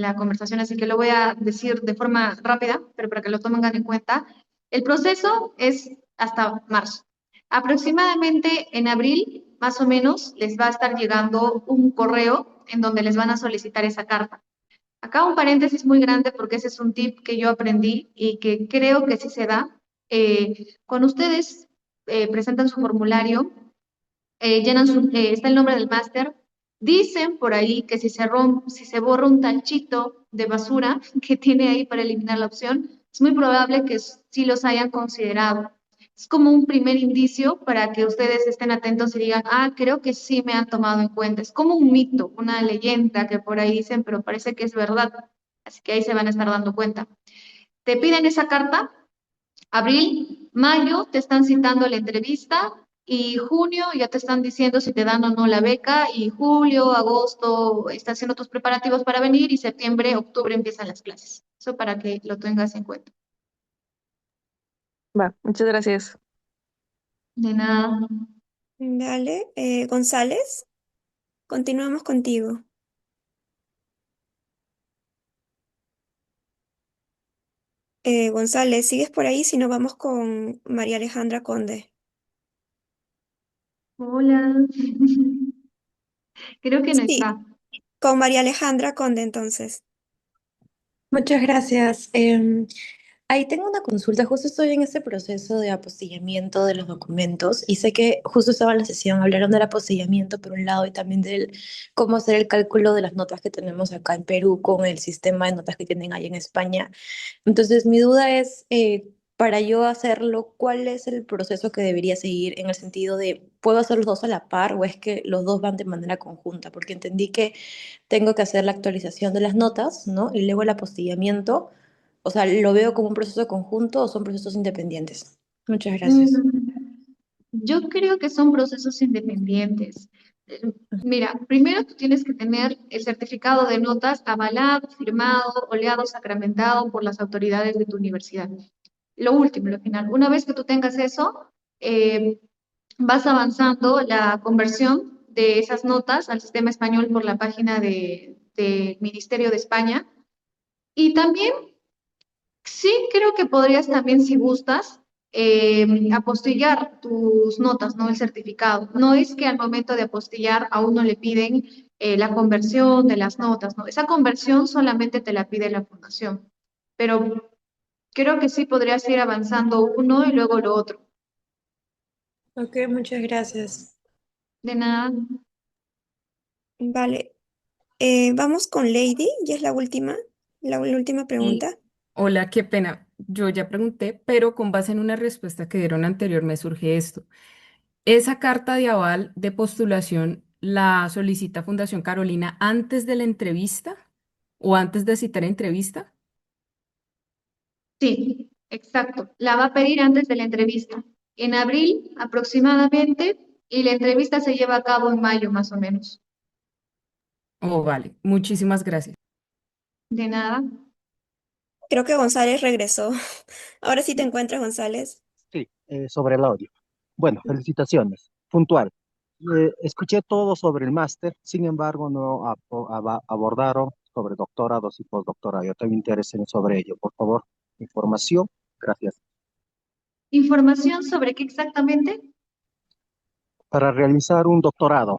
la conversación, así que lo voy a decir de forma rápida, pero para que lo tomen en cuenta. El proceso es hasta marzo. Aproximadamente en abril, más o menos, les va a estar llegando un correo en donde les van a solicitar esa carta. Acá un paréntesis muy grande porque ese es un tip que yo aprendí y que creo que sí se da. Cuando ustedes presentan su formulario, está el nombre del máster. Dicen por ahí que si se borra un tanchito de basura que tiene ahí para eliminar la opción, es muy probable que sí los hayan considerado. Es como un primer indicio para que ustedes estén atentos y digan, ah, creo que sí me han tomado en cuenta. Es como un mito, una leyenda que por ahí dicen, pero parece que es verdad. Así que ahí se van a estar dando cuenta. Te piden esa carta. Abril, mayo te están citando la entrevista y junio ya te están diciendo si te dan o no la beca y julio, agosto estás haciendo tus preparativos para venir y septiembre, octubre empiezan las clases. Eso para que lo tengas en cuenta. Va, muchas gracias. De nada. Dale, González, continuamos contigo. González, ¿sigues por ahí? Si no, vamos con María Alejandra Conde. Hola. Creo que no Sí, está. con María Alejandra Conde entonces. Muchas gracias. Ahí tengo una consulta. Justo estoy en este proceso de apostillamiento de los documentos y sé que justo estaba en la sesión, hablaron del apostillamiento por un lado y también del cómo hacer el cálculo de las notas que tenemos acá en Perú con el sistema de notas que tienen ahí en España. Entonces, mi duda es, para yo hacerlo, ¿cuál es el proceso que debería seguir en el sentido de, ¿puedo hacer los dos a la par o es que los dos van de manera conjunta? Porque entendí que tengo que hacer la actualización de las notas, ¿no? Y luego el apostillamiento. O sea, ¿lo veo como un proceso conjunto o son procesos independientes? Muchas gracias. Yo creo que son procesos independientes. Mira, primero tú tienes que tener el certificado de notas avalado, firmado, oleado, sacramentado por las autoridades de tu universidad. Lo último, lo final. Una vez que tú tengas eso, eh, vas avanzando la conversión de esas notas al sistema español por la página del Ministerio de España. Y también sí, creo que podrías también, si gustas, apostillar tus notas, ¿no? El certificado. No es que al momento de apostillar a uno le piden la conversión de las notas, ¿no? Esa conversión solamente te la pide la fundación. Pero creo que sí podrías ir avanzando uno y luego lo otro. Ok, muchas gracias. De nada. Vale, vamos con Lady, ya es la última Y pregunta. hola, qué pena. Yo ya pregunté, pero con base en una respuesta que dieron anterior me surge esto. ¿Esa carta de aval de postulación la solicita Fundación Carolina antes de la entrevista o antes de citar entrevista? Sí, exacto. La va a pedir antes de la entrevista. En abril aproximadamente y la entrevista se lleva a cabo en mayo más o menos. Oh, vale. Muchísimas gracias. De nada. Creo que González regresó. Ahora sí te encuentras, González. Sí, sobre el audio. Bueno, felicitaciones. Puntual. Escuché todo sobre el máster, sin embargo, no abordaron sobre doctorados y postdoctorado. Yo tengo interés en sobre ello. Por favor, información. Gracias. ¿Información sobre qué exactamente? Para realizar un doctorado.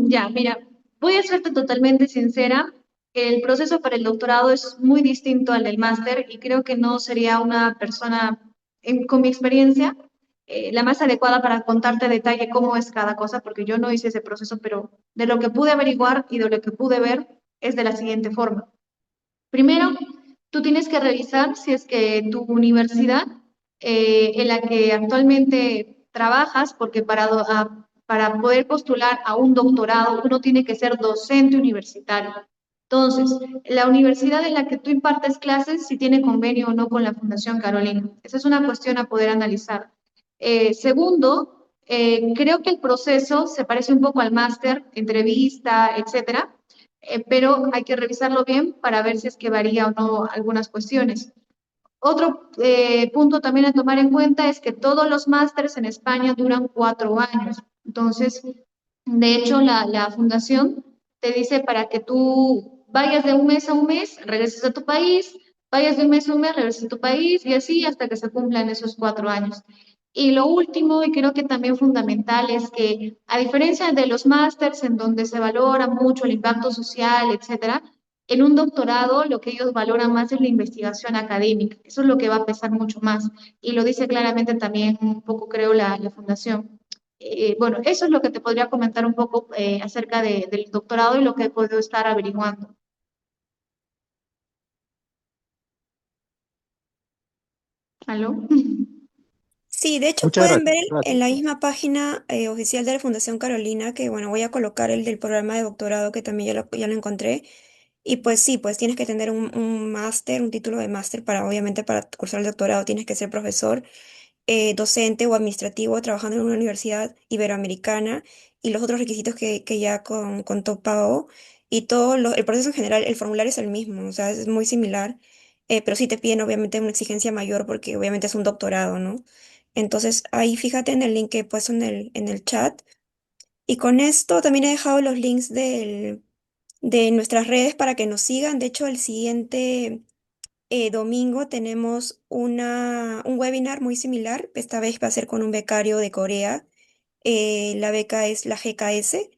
Ya, mira, voy a serte totalmente sincera. El proceso para el doctorado es muy distinto al del máster y creo que no sería una persona, con mi experiencia, la más adecuada para contarte a detalle cómo es cada cosa, porque yo no hice ese proceso, pero de lo que pude averiguar y de lo que pude ver es de la siguiente forma. Primero, tú tienes que revisar si es que tu universidad en la que actualmente trabajas, porque para poder postular a un doctorado uno tiene que ser docente universitario. Entonces, la universidad en la que tú impartes clases, si tiene convenio o no con la Fundación Carolina. Esa es una cuestión a poder analizar. Segundo, creo que el proceso se parece un poco al máster, entrevista, etcétera, pero hay que revisarlo bien para ver si es que varía o no algunas cuestiones. Otro punto también a tomar en cuenta es que todos los másters en España duran 4 años. Entonces, de hecho, la fundación te dice para que tú vayas de un mes a un mes, regreses a tu país, vayas de un mes a un mes, regreses a tu país y así hasta que se cumplan esos 4 años. Y lo último, y creo que también fundamental, es que a diferencia de los másters en donde se valora mucho el impacto social, etcétera, en un doctorado lo que ellos valoran más es la investigación académica. Eso es lo que va a pesar mucho más. Y lo dice claramente también un poco, creo, la fundación. Bueno, eso es lo que te podría comentar un poco acerca del doctorado y lo que he podido estar averiguando. ¿Aló? Sí, de hecho Muchas pueden gracias. ver en Gracias. la misma página oficial de la Fundación Carolina, que bueno, voy a colocar el del programa de doctorado que también ya lo encontré. Y pues sí, pues tienes que tener un máster, un título de máster para, obviamente, para cursar el doctorado tienes que ser profesor, docente o administrativo trabajando en una universidad iberoamericana y los otros requisitos que ya contó Pau. Y el proceso en general, el formulario es el mismo, o sea, es muy similar, pero sí te piden obviamente una exigencia mayor porque obviamente es un doctorado, ¿no? Entonces ahí fíjate en el link que he puesto en el chat. Y con esto también he dejado los links de nuestras redes para que nos sigan. De hecho, el siguiente domingo tenemos un webinar muy similar. Esta vez va a ser con un becario de Corea. La beca es la GKS,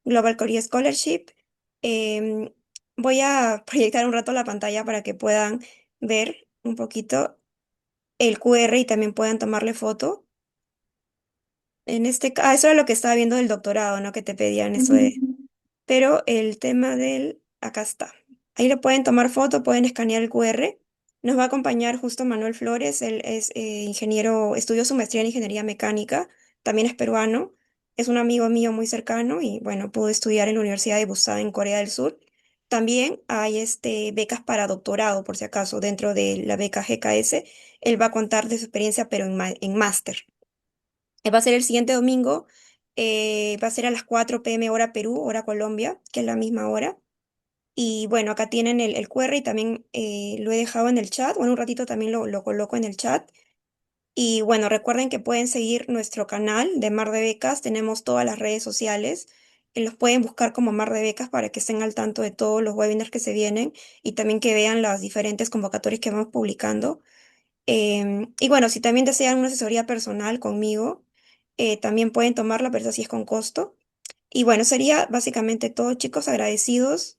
Global Korea Scholarship. Em, voy a proyectar un rato la pantalla para que puedan ver un poquito el QR y también puedan tomarle foto. Eso era lo que estaba viendo del doctorado, ¿no? Que te pedían esto de... Pero el tema acá está. Ahí le pueden tomar foto, pueden escanear el QR. Nos va a acompañar justo Manuel Flores, él es ingeniero, estudió su maestría en ingeniería mecánica, también es peruano, es un amigo mío muy cercano y bueno, pudo estudiar en la Universidad de Busan en Corea del Sur. También hay becas para doctorado, por si acaso, dentro de la beca GKS. Él va a contar de su experiencia, pero en máster. Va a ser el siguiente domingo, va a ser a las 4 p.m. hora Perú, hora Colombia, que es la misma hora. Y bueno, acá tienen el QR y también lo he dejado en el chat. Bueno, un ratito también lo coloco en el chat. Y bueno, recuerden que pueden seguir nuestro canal de Mar de Becas. Tenemos todas las redes sociales. Los pueden buscar como Mar de Becas para que estén al tanto de todos los webinars que se vienen y también que vean las diferentes convocatorias que vamos publicando. Y bueno, si también desean una asesoría personal conmigo, también pueden tomarla, pero así es con costo. Y bueno, sería básicamente todo, chicos, agradecidos